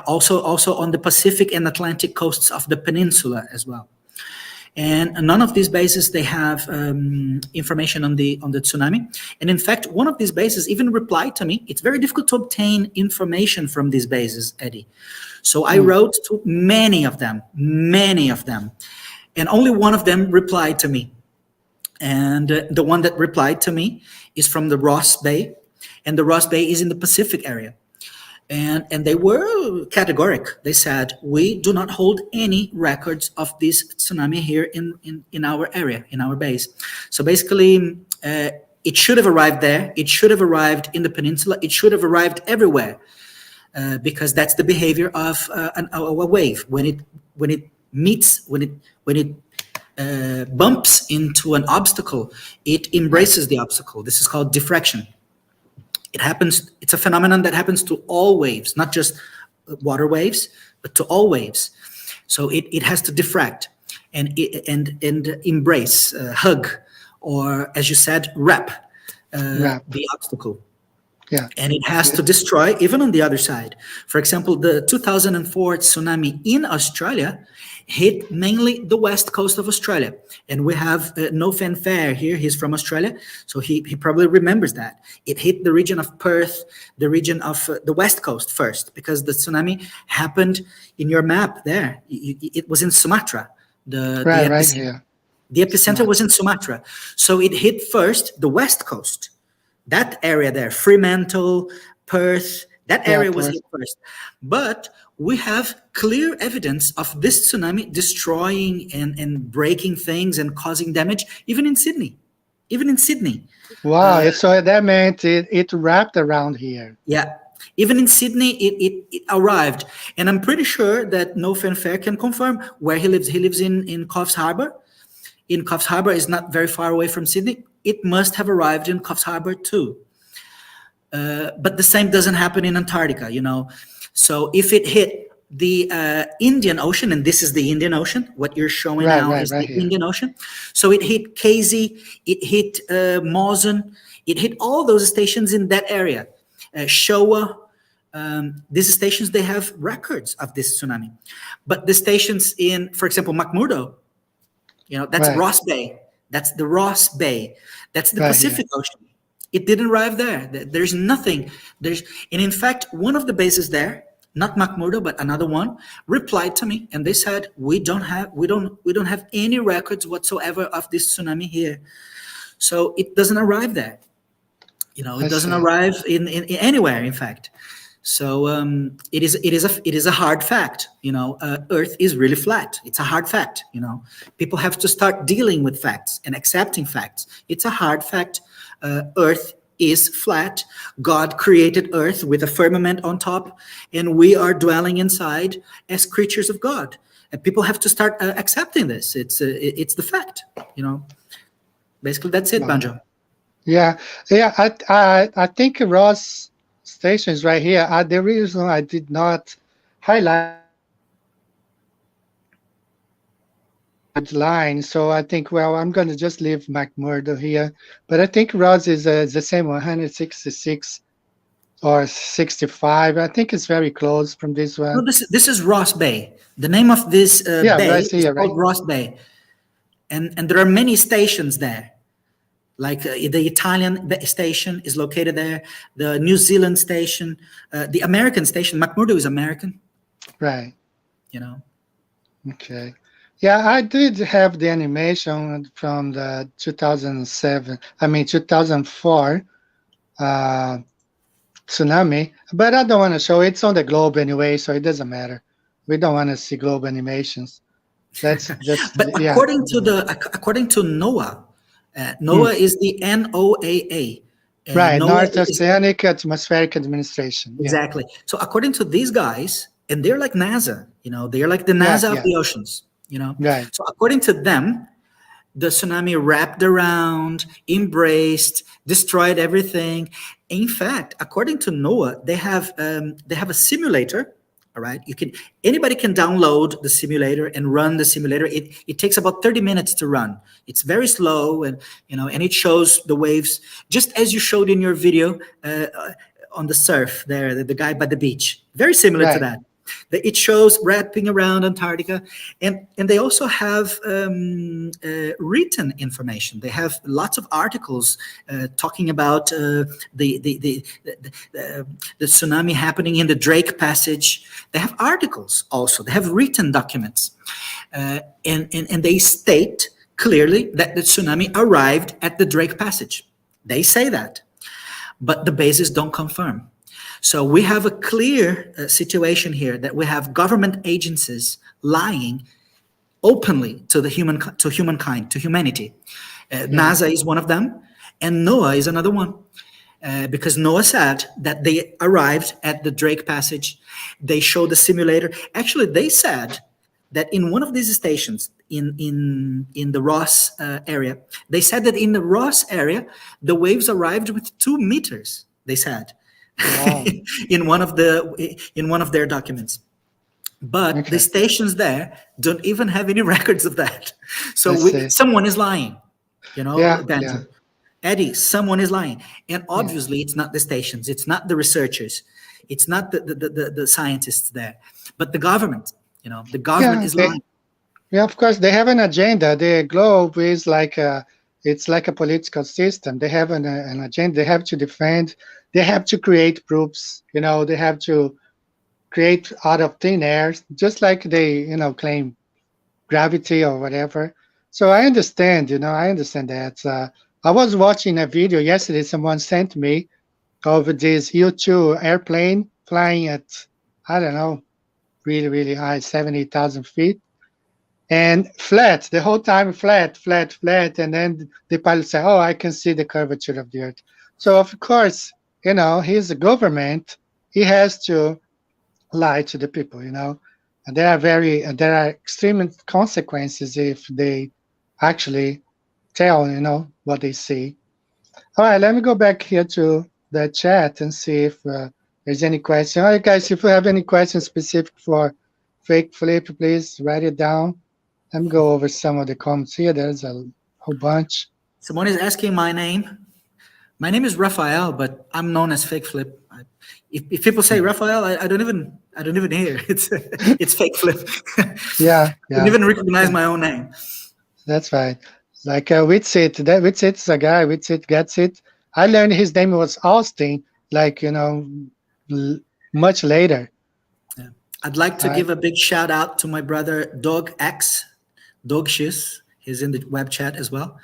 also on the Pacific and Atlantic coasts of the peninsula as well. And none of these bases, they have information on the tsunami. And in fact, one of these bases even replied to me. It's very difficult to obtain information from these bases, Eddie. So I wrote to many of them. And only one of them replied to me. And the one that replied to me is from the Ross Bay. And the Ross Bay is in the Pacific area. And they were categoric. They said, we do not hold any records of this tsunami here in our area, in our base. So basically, it should have arrived there. It should have arrived in the peninsula. It should have arrived everywhere, because that's the behavior of a wave. When it bumps into an obstacle, it embraces the obstacle. This is called diffraction. It happens. It's a phenomenon that happens to all waves, not just water waves, but to all waves. So it has to diffract and embrace, hug, or as you said, wrap the obstacle. Yeah. And it has to destroy even on the other side. For example, the 2004 tsunami in Australia hit mainly the west coast of Australia. And we have No Fanfare here. He's from Australia, so he probably remembers that. It hit the region of Perth, the region of the west coast first, because the tsunami happened in your map there. It was in Sumatra. The epicenter was in Sumatra. So it hit first the west coast. That area there, Fremantle, Perth, that area was hit first. But we have clear evidence of this tsunami destroying and breaking things and causing damage, even in Sydney. Wow, so that meant it wrapped around here. Yeah, even in Sydney, it arrived. And I'm pretty sure that No Fanfare can confirm where he lives. He lives in Coffs Harbour. In Coffs Harbour is not very far away from Sydney. It must have arrived in Coffs Harbour too. But the same doesn't happen in Antarctica, So if it hit the Indian Ocean, and this is the Indian Ocean, what you're showing now is the Indian Ocean. So it hit Casey, it hit Mawson, it hit all those stations in that area. Showa, these stations, they have records of this tsunami. But the stations in, for example, McMurdo, that's Ross Bay. That's the Ross Bay. That's the Pacific Ocean. It didn't arrive there. There's nothing. And in fact, one of the bases there, not McMurdo, but another one, replied to me, and they said, we don't have any records whatsoever of this tsunami here. So it doesn't arrive there. It doesn't arrive in anywhere, in fact. So it is a hard fact. Earth is really flat. It's a hard fact. People have to start dealing with facts and accepting facts. It's a hard fact. Earth is flat. God created Earth with a firmament on top, and we are dwelling inside as creatures of God. And people have to start accepting this. It's the fact. Basically, that's it, Banjo. Yeah. I think Ross station is right here. The reason I did not highlight line, so I think, well, I'm going to just leave McMurdo here. But I think Ross is the same 166 or 65. I think it's very close from this No, one. this is Ross Bay. The name of this Yeah, bay right is here, called right? Ross Bay, and there are many stations there. Like the Italian station is located there, the New Zealand station, the American station. McMurdo is American, Right. you know. Okay. Yeah, I did have the animation from the 2007, I mean 2004 tsunami, but I don't want to show it. It's on the globe anyway, so it doesn't matter. We don't want to see globe animations. Let's just, But yeah. according to NOAA, Hmm. NOAA is the NOAA. Right, NOAA North is Oceanic Atmospheric Administration. Yeah, exactly. So according to these guys, and they're like NASA, they're like the yeah, NASA of yeah. the oceans. Right, So according to them, the tsunami wrapped around, embraced, destroyed everything. In fact, according to NOAA, they have a simulator. All right, anybody can download the simulator and run the simulator. It takes about 30 minutes to run. It's very slow, and it shows the waves just as you showed in your video on the surf there, the guy by the beach. Very similar to right. that. It shows wrapping around Antarctica, and they also have written information. They have lots of articles talking about the tsunami happening in the Drake Passage. They have articles also. They have written documents, and they state clearly that the tsunami arrived at the Drake Passage. They say that, but the bases don't confirm. So we have a clear situation here that we have government agencies lying openly to humankind, to humanity. NASA is one of them, and NOAA is another one. Because NOAA said that they arrived at the Drake Passage. They showed the simulator. Actually, they said that in one of these stations in the Ross area, they said that in the Ross area, the waves arrived with 2 meters. They said. Wow. in one of their documents, but the Okay. stations there don't even have any records of that. So I see. someone is lying, Yeah, Benji. yeah, Eddie, someone is lying, and yeah. obviously it's not the stations, it's not the researchers, it's not the scientists there, but the government. The government Yeah, is lying. yeah, of course, they have an agenda. The globe is it's like a political system. They have an agenda. They have to defend. They have to create proofs. They have to create out of thin air, just like they, claim gravity or whatever. So I understand. I understand that. I was watching a video yesterday. Someone sent me of this U-2 airplane flying at, I don't know, really, really high, 70,000 feet. And flat, the whole time flat, flat, flat. And then the pilot said, oh, I can see the curvature of the earth. So, of course, he's a government. He has to lie to the people, And there are extreme consequences if they actually tell, what they see. All right, let me go back here to the chat and see if there's any question. All right, guys, if you have any questions specific for Fake Flip, please write it down. Let me go over some of the comments here. There's a whole bunch. Someone is asking my name. My name is Raphael, but I'm known as Fake Flip. If people say Raphael, I don't even hear. It's Fake Flip. Yeah, I don't even recognize my own name. That's right. Like Witsit, that Witsit's a guy. Witsit gets it. I learned his name was Austin. Much later. Yeah. I'd like to give a big shout out to my brother Dog X, Dog Shis. He's in the web chat as well.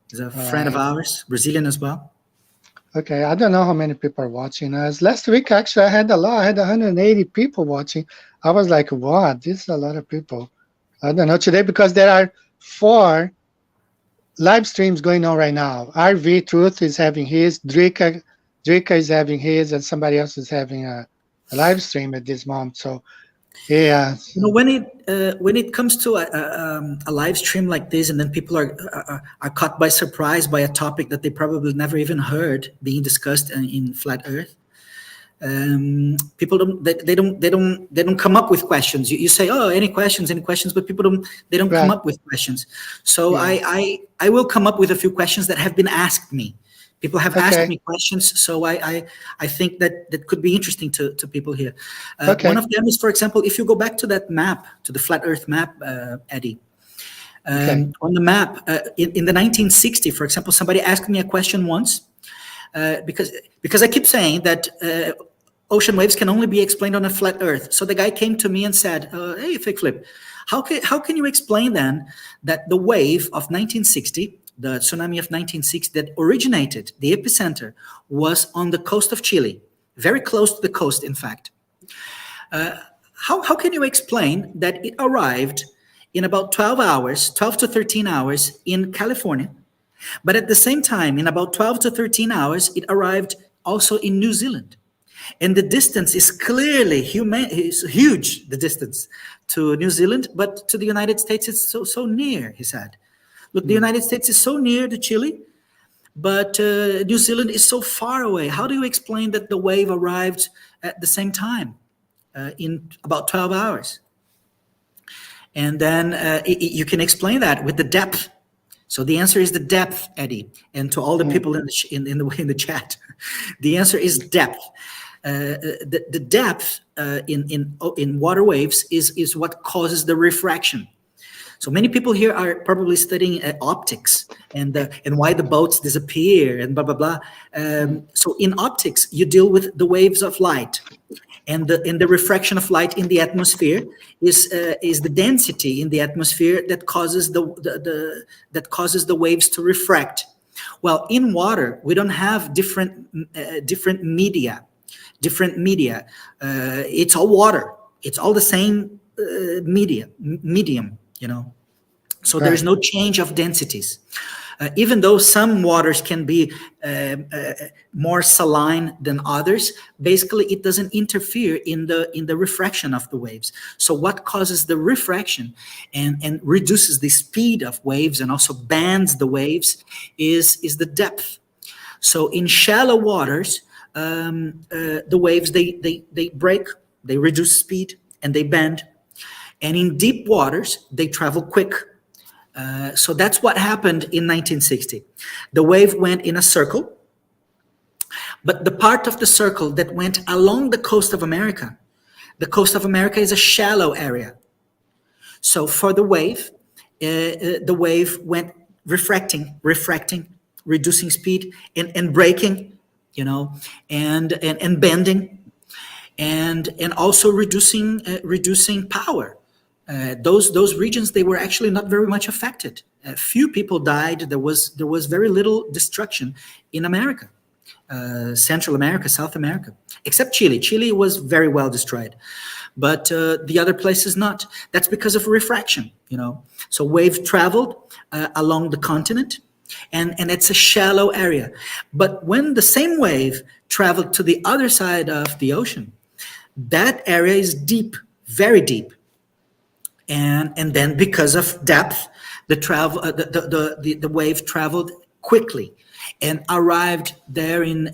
He's a friend of ours, Brazilian as well. Okay, I don't know how many people are watching us. Last week, actually, I had a lot. I had 180 people watching. I was like, wow, this is a lot of people. I don't know today because there are 4 live streams going on right now. RV Truth is having his, Drika is having his, and somebody else is having a live stream at this moment. So, yeah. When it comes to a live stream like this, and then people are caught by surprise by a topic that they probably never even heard being discussed in Flat Earth, people don't come up with questions. You say, oh, any questions, but people don't come Right. up with questions. So Yeah. I will come up with a few questions that have been asked me. People have asked Okay. me questions, so I think that could be interesting to people here. Okay. One of them is, for example, if you go back to that map, to the flat Earth map, Eddie. Okay. On the map, in the 1960, for example, somebody asked me a question once, because I keep saying that ocean waves can only be explained on a flat Earth. So the guy came to me and said, "Hey, Fake Flip, how can you explain then that the wave of 1960, the tsunami of 1960 that originated, the epicenter, was on the coast of Chile, very close to the coast, in fact? How can you explain that it arrived in about 12 to 13 hours in California, but at the same time, in about 12 to 13 hours, it arrived also in New Zealand? And the distance is clearly is huge, the distance to New Zealand, but to the United States, it's so near," he said. Look, the United States is so near to Chile, but New Zealand is so far away. How do you explain that the wave arrived at the same time in about 12 hours? And then you can explain that with the depth. So the answer is the depth, Eddie, and to all the people in the chat, the answer is depth. The depth in water waves is what causes the refraction. So many people here are probably studying optics and why the boats disappear and blah blah blah. So in optics, you deal with the waves of light, and the refraction of light in the atmosphere is the density in the atmosphere that causes the waves to refract. Well, in water, we don't have different media. It's all water. It's all the same medium. So Right. there's no change of densities. Even though some waters can be more saline than others, basically it doesn't interfere in the refraction of the waves. So what causes the refraction and reduces the speed of waves and also bands the waves is the depth. So in shallow waters, the waves they break, they reduce speed, and they bend. And in deep waters, they travel quick. So that's what happened in 1960. The wave went in a circle, but the part of the circle that went along the coast of America is a shallow area. So for the wave went refracting, reducing speed and breaking, and bending, and also reducing power. Those regions, they were actually not very much affected. Few people died. There was very little destruction in America, Central America, South America, except Chile. Chile was very well destroyed, but the other places not. That's because of refraction. So wave traveled along the continent, and it's a shallow area. But when the same wave traveled to the other side of the ocean, that area is deep, very deep. And then because of depth, the wave traveled quickly and arrived there in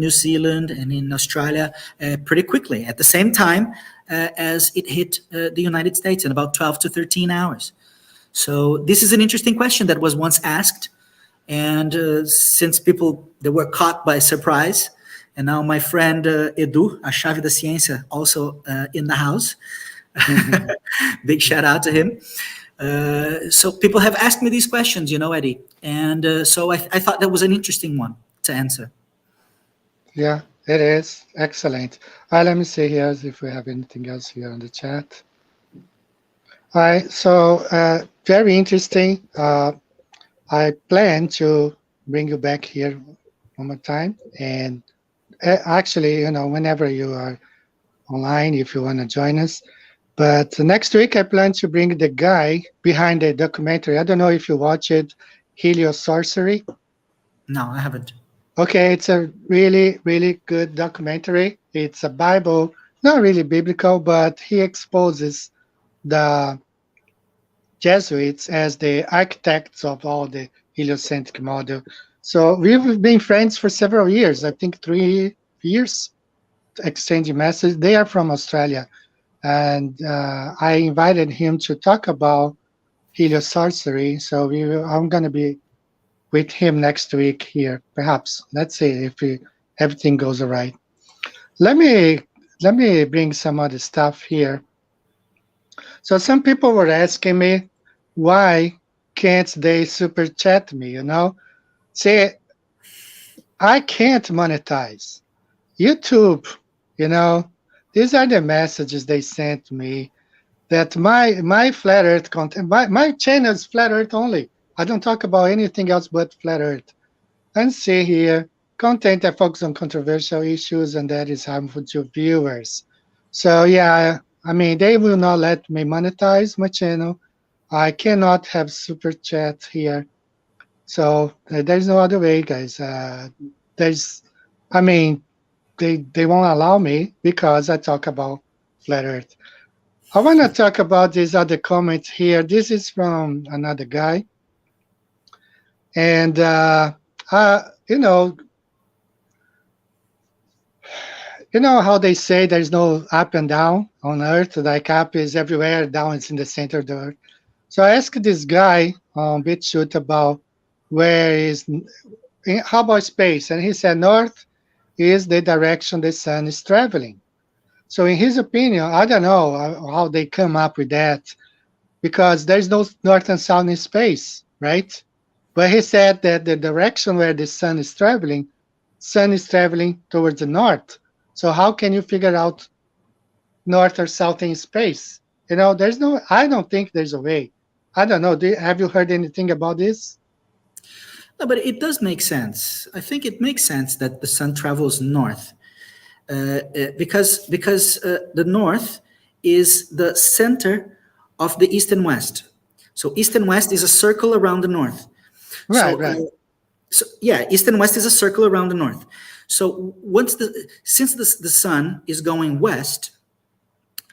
New Zealand and in Australia pretty quickly, at the same time as it hit the United States in about 12 to 13 hours. So this is an interesting question that was once asked, and since people, they were caught by surprise, and now my friend Edu, a Chave da Ciência, also in the house. Big shout out to him. So people have asked me these questions, Eddie, and so I thought that was an interesting one to answer. Yeah, it is. Excellent. Let me see here if we have anything else here on the chat. All right, so very interesting. I plan to bring you back here one more time, and actually, whenever you are online, if you want to join us. But next week, I plan to bring the guy behind the documentary. I don't know if you watch it, Heliosorcery. No, I haven't. Okay, it's a really, really good documentary. It's a Bible, not really biblical, but he exposes the Jesuits as the architects of all the heliocentric model. So we've been friends for several years, I think 3 years. exchanging messages. They are from Australia, and I invited him to talk about heliosorcery. So I'm going to be with him next week here, perhaps. Let's see if everything goes all right. Let me bring some other stuff here. So some people were asking me, why can't they super chat me? See, I can't monetize. YouTube, these are the messages they sent me, that my flat earth content, my channel is flat earth only. I don't talk about anything else but flat earth. And see here, content that focuses on controversial issues and that is harmful to viewers. So yeah, I mean, they will not let me monetize my channel. I cannot have super chat here. So there's no other way, guys. I mean, they won't allow me because I talk about flat earth. I want to talk about this other comment here. This is from another guy. And, you know how they say there's no up and down on Earth? Like up is everywhere, down is in the center of the Earth. So I asked this guy on BitChute about how about space? And he said north is the direction the sun is traveling. So in his opinion, I don't know how they come up with that, because there's no north and south in space, right? But he said that the direction where the sun is traveling towards the north. So how can you figure out north or south in space? I don't think there's a way. I don't know. Have you heard anything about this? No, but it does make sense. I think it makes sense that the sun travels north, because the north is the center of the east and west. So east and west is a circle around the north. Right. So yeah, east and west is a circle around the north. So since the sun is going west,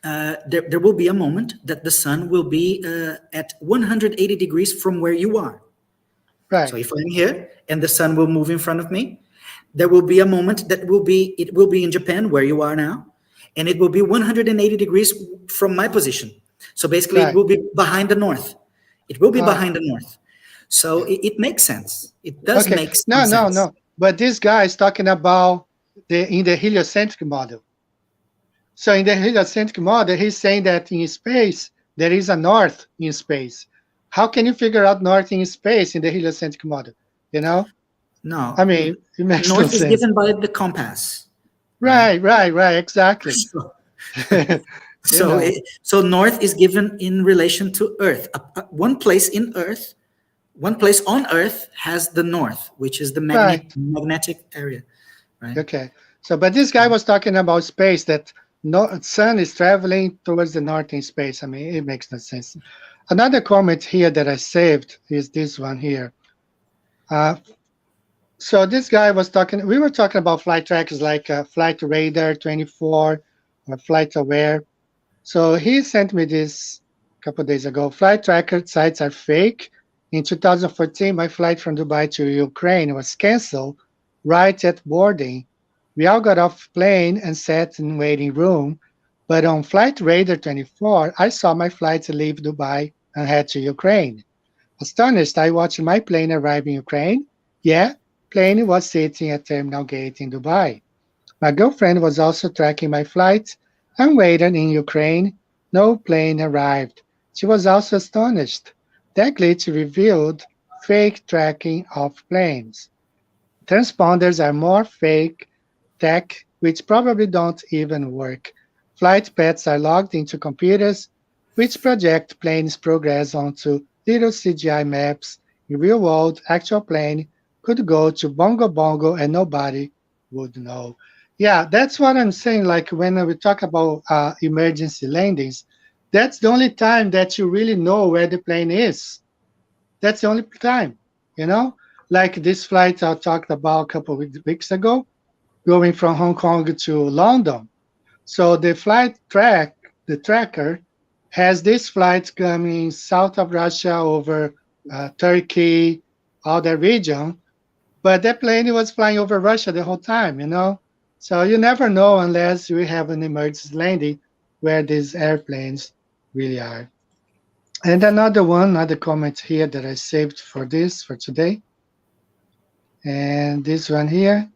there will be a moment that the sun will be at 180 degrees from where you are. Right. So if I'm here and the sun will move in front of me, there will be a moment that it will be in Japan where you are now, and it will be 180 degrees from my position. So basically, Right. It will be behind the north. It will be behind the north. So it makes sense. It does make sense. No. But this guy is talking about in the heliocentric model. So in the heliocentric model, he's saying that in space, there is a north in space. How can you figure out north in space in the heliocentric model? No. I mean, it makes north no is sense. given by the compass. Right, exactly. So north is given in relation to Earth. One place on Earth has the north, which is the magnetic area. Right. Okay. So, but this guy was talking about space, that sun is traveling towards the north in space. I mean, it makes no sense. Another comment here that I saved is this one here. So this guy was we were talking about flight trackers like Flight Radar 24 or Flight Aware. So he sent me this a couple of days ago. Flight tracker sites are fake. In 2014, my flight from Dubai to Ukraine was canceled right at boarding. We all got off plane and sat in waiting room. But on Flight Radar 24, I saw my flight leave Dubai and head to Ukraine. Astonished, I watched my plane arrive in Ukraine. Yeah, plane was sitting at terminal gate in Dubai. My girlfriend was also tracking my flight and waited in Ukraine. No plane arrived. She was also astonished. That glitch revealed fake tracking of planes. Transponders are more fake tech, which probably don't even work. Flight paths are logged into computers, which project planes' progress onto little CGI maps. In real world, actual plane could go to Bongo Bongo and nobody would know. Yeah, that's what I'm saying. Like when we talk about emergency landings, that's the only time that you really know where the plane is. That's the only time, Like this flight I talked about a couple of weeks ago, going from Hong Kong to London. So the the tracker, has this flight coming south of Russia over Turkey, all that region. But that plane was flying over Russia the whole time, So you never know unless we have an emergency landing where these airplanes really are. And another comment here that I saved for this for today. And this one here.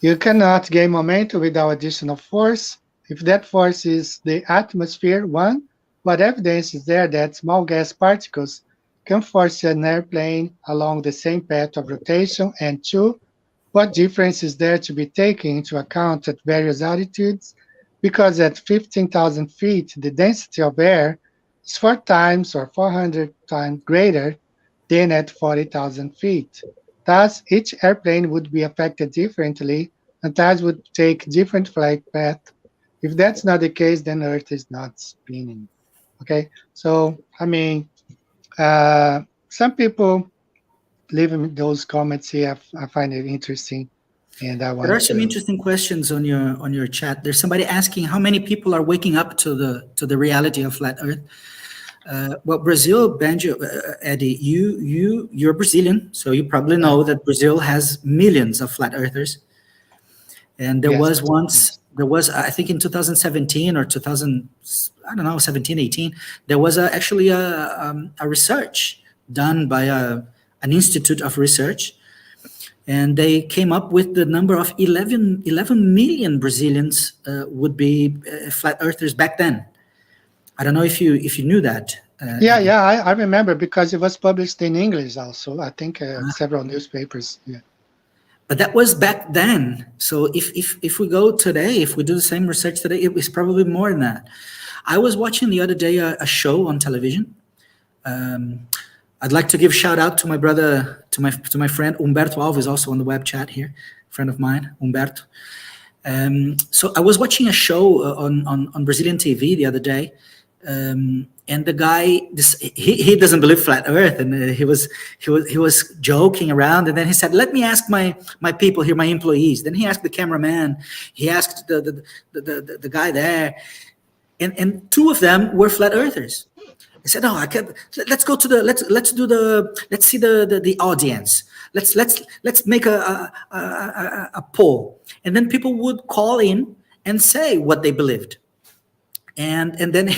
You cannot gain momentum without additional force. If that force is the atmosphere, one, what evidence is there that small gas particles can force an airplane along the same path of rotation? And two, what difference is there to be taken into account at various altitudes? Because at 15,000 feet, the density of air is 4 times or 400 times greater than at 40,000 feet. Thus, each airplane would be affected differently and thus would take different flight path. If that's not the case, then Earth is not spinning. Okay, so I mean, some people leaving those comments here, I find it interesting, and I There are want some to. interesting questions on your chat. There's somebody asking how many people are waking up to the reality of flat Earth. Well, Brazil, Banjo, Eddie, you're Brazilian, so you probably know that Brazil has millions of flat earthers. And there Yes, was once, yes. there was, I think in 2017 or 2000, I don't know, 17, 18, there was actually a research done by an institute of research. And they came up with the number of 11 million Brazilians would be flat earthers back then. I don't know if you knew that, Yeah, Eddie. yeah, I remember because it was published in English also. I think several newspapers. Yeah. But that was back then. So if we go today, if we do the same research today, it was probably more than that. I was watching the other day a show on television. I'd like to give shout out to my brother, to my friend Humberto Alves, also on the web chat here, friend of mine, Humberto. So I was watching a show on Brazilian TV the other day, and the guy, he doesn't believe flat Earth, and he was joking around, and then he said, "Let me ask my people here, my employees." Then he asked the cameraman, he asked the guy there, and two of them were flat earthers. I said, "No, I can't. Let's go to the let's see the audience. Let's make a poll, and then people would call in and say what they believed, and then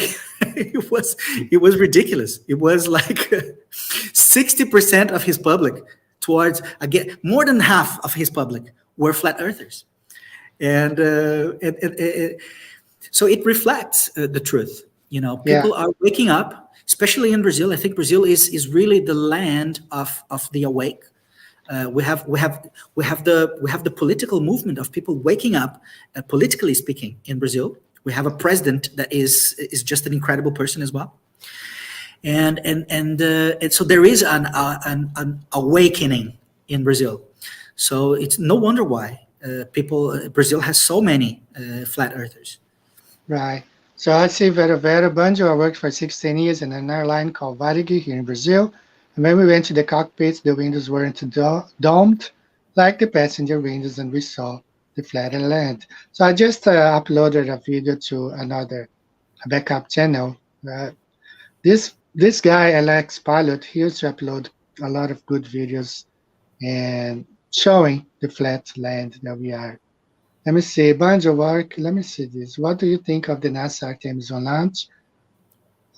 it was ridiculous. It was like 60% of his public towards, again, more than half of his public were flat earthers, and so it reflects the truth. Yeah, People are waking up, especially in Brazil. I think Brazil is really the land of the awake. We have the political movement of people waking up, politically speaking, in Brazil. We have a president that is just an incredible person as well, and so there is an awakening in Brazil. So it's no wonder why Brazil has so many flat earthers. right. So I see Vera Banjo. I worked for 16 years in an airline called Varig here in Brazil. And when we went to the cockpits, the windows weren't domed like the passenger windows, and we saw the flattened land. So I just uploaded a video to another backup channel. This guy, Alex Pilot, he used to upload a lot of good videos and showing the flat land that we are. Let me see, Banjo work. Let me see this. What do you think of the NASA Artemis 1 launch?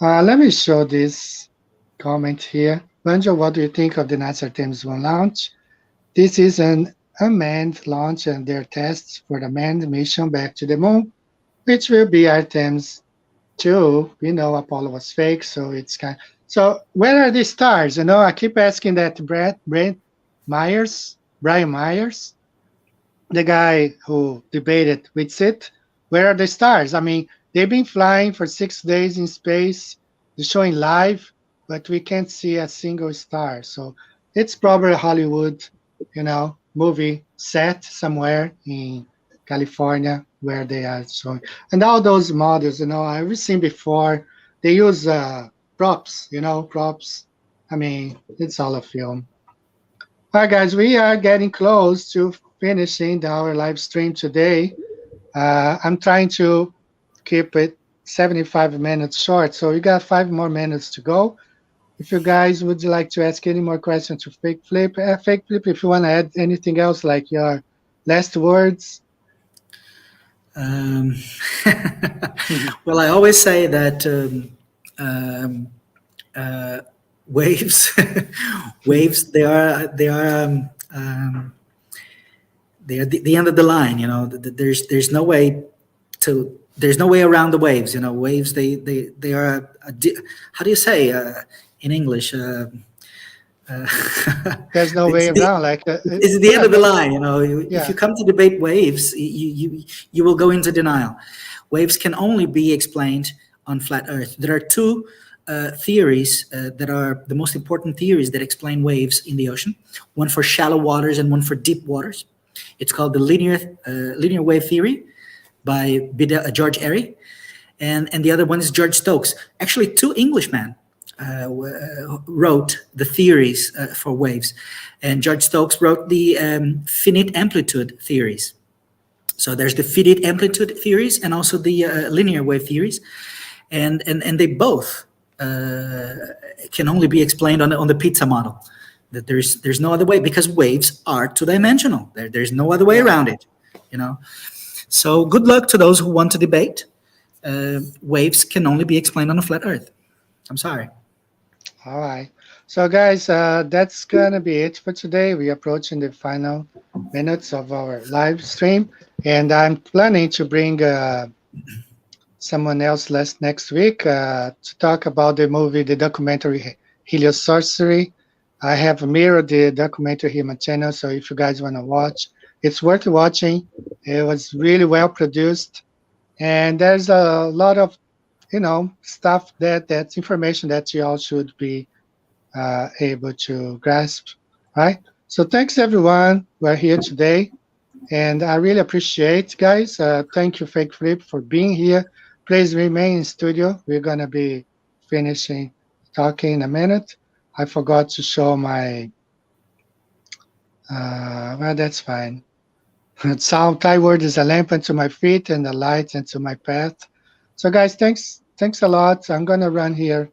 Let me show this comment here. Banjo, what do you think of the NASA Artemis 1 launch? This is an unmanned launch and their tests for the manned mission back to the moon, which will be Artemis 2. We know Apollo was fake, so it's kind. So where are the stars? I keep asking that Brian Myers, the guy who debated with Sid, where are the stars? I mean, they've been flying for 6 days in space, they're showing live, but we can't see a single star. So it's probably a Hollywood, movie set somewhere in California where they are showing. And all those models, I've seen before, they use props, props. I mean, it's all a film. All right, guys, we are getting close to finishing our live stream today. I'm trying to keep it 75 minutes short, so we got 5 more minutes to go. If you guys would like to ask any more questions to Fake Flip, if you want to add anything else, like your last words. Um, well, I always say that waves, waves, they are the end of the line. There's no way there's no way around the waves. Waves, they are how do you say in English? There's no way It's the, around. it's the end of the line. If Yeah. you come to debate waves, you will go into denial. Waves can only be explained on flat Earth. There are two theories that are the most important theories that explain waves in the ocean. One for shallow waters and one for deep waters. It's called the linear wave theory by George Airy, and the other one is George Stokes. Actually, two Englishmen wrote the theories for waves, and George Stokes wrote the finite amplitude theories. So there's the finite amplitude theories and also the linear wave theories, and they both can only be explained on the pizza model. That there's no other way, because waves are two-dimensional. There's no other way around it. So good luck to those who want to debate. Waves can only be explained on a flat Earth. I'm sorry. All right. So, guys, that's going to be it for today. We're approaching the final minutes of our live stream. And I'm planning to bring someone else next week to talk about the movie, the documentary Heliosorcery. I have mirrored the documentary here on my channel, so if you guys want to watch, it's worth watching. It was really well produced. And there's a lot of stuff that's information that you all should be able to grasp, right? So thanks everyone. We're here today, and I really appreciate, guys. Thank you, Fake Flip, for being here. Please remain in studio. We're gonna be finishing talking in a minute. I forgot to show my. Well, that's fine. Sound Thai word is a lamp unto my feet and a light unto my path. So guys, thanks a lot. I'm gonna run here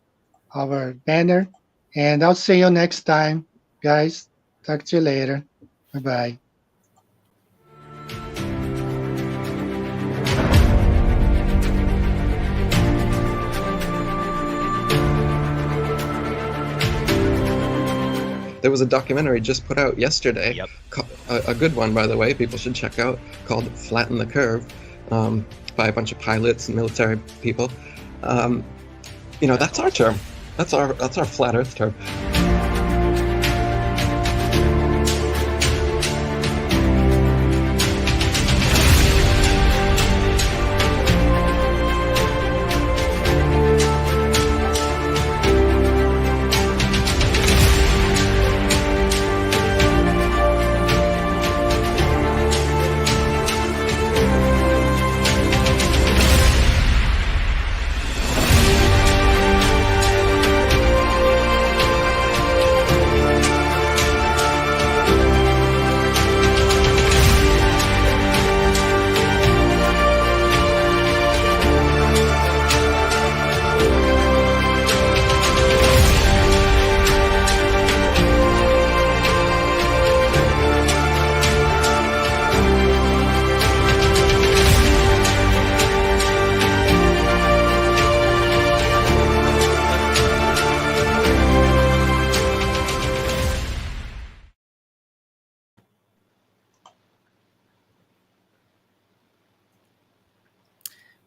our banner, and I'll see you next time, guys. Talk to you later. Bye bye. There was a documentary just put out yesterday, a good one, by the way, people should check out, called Flatten the Curve, by a bunch of pilots and military people. That's our term. That's our flat Earth term.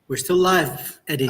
We're still live, Eddie.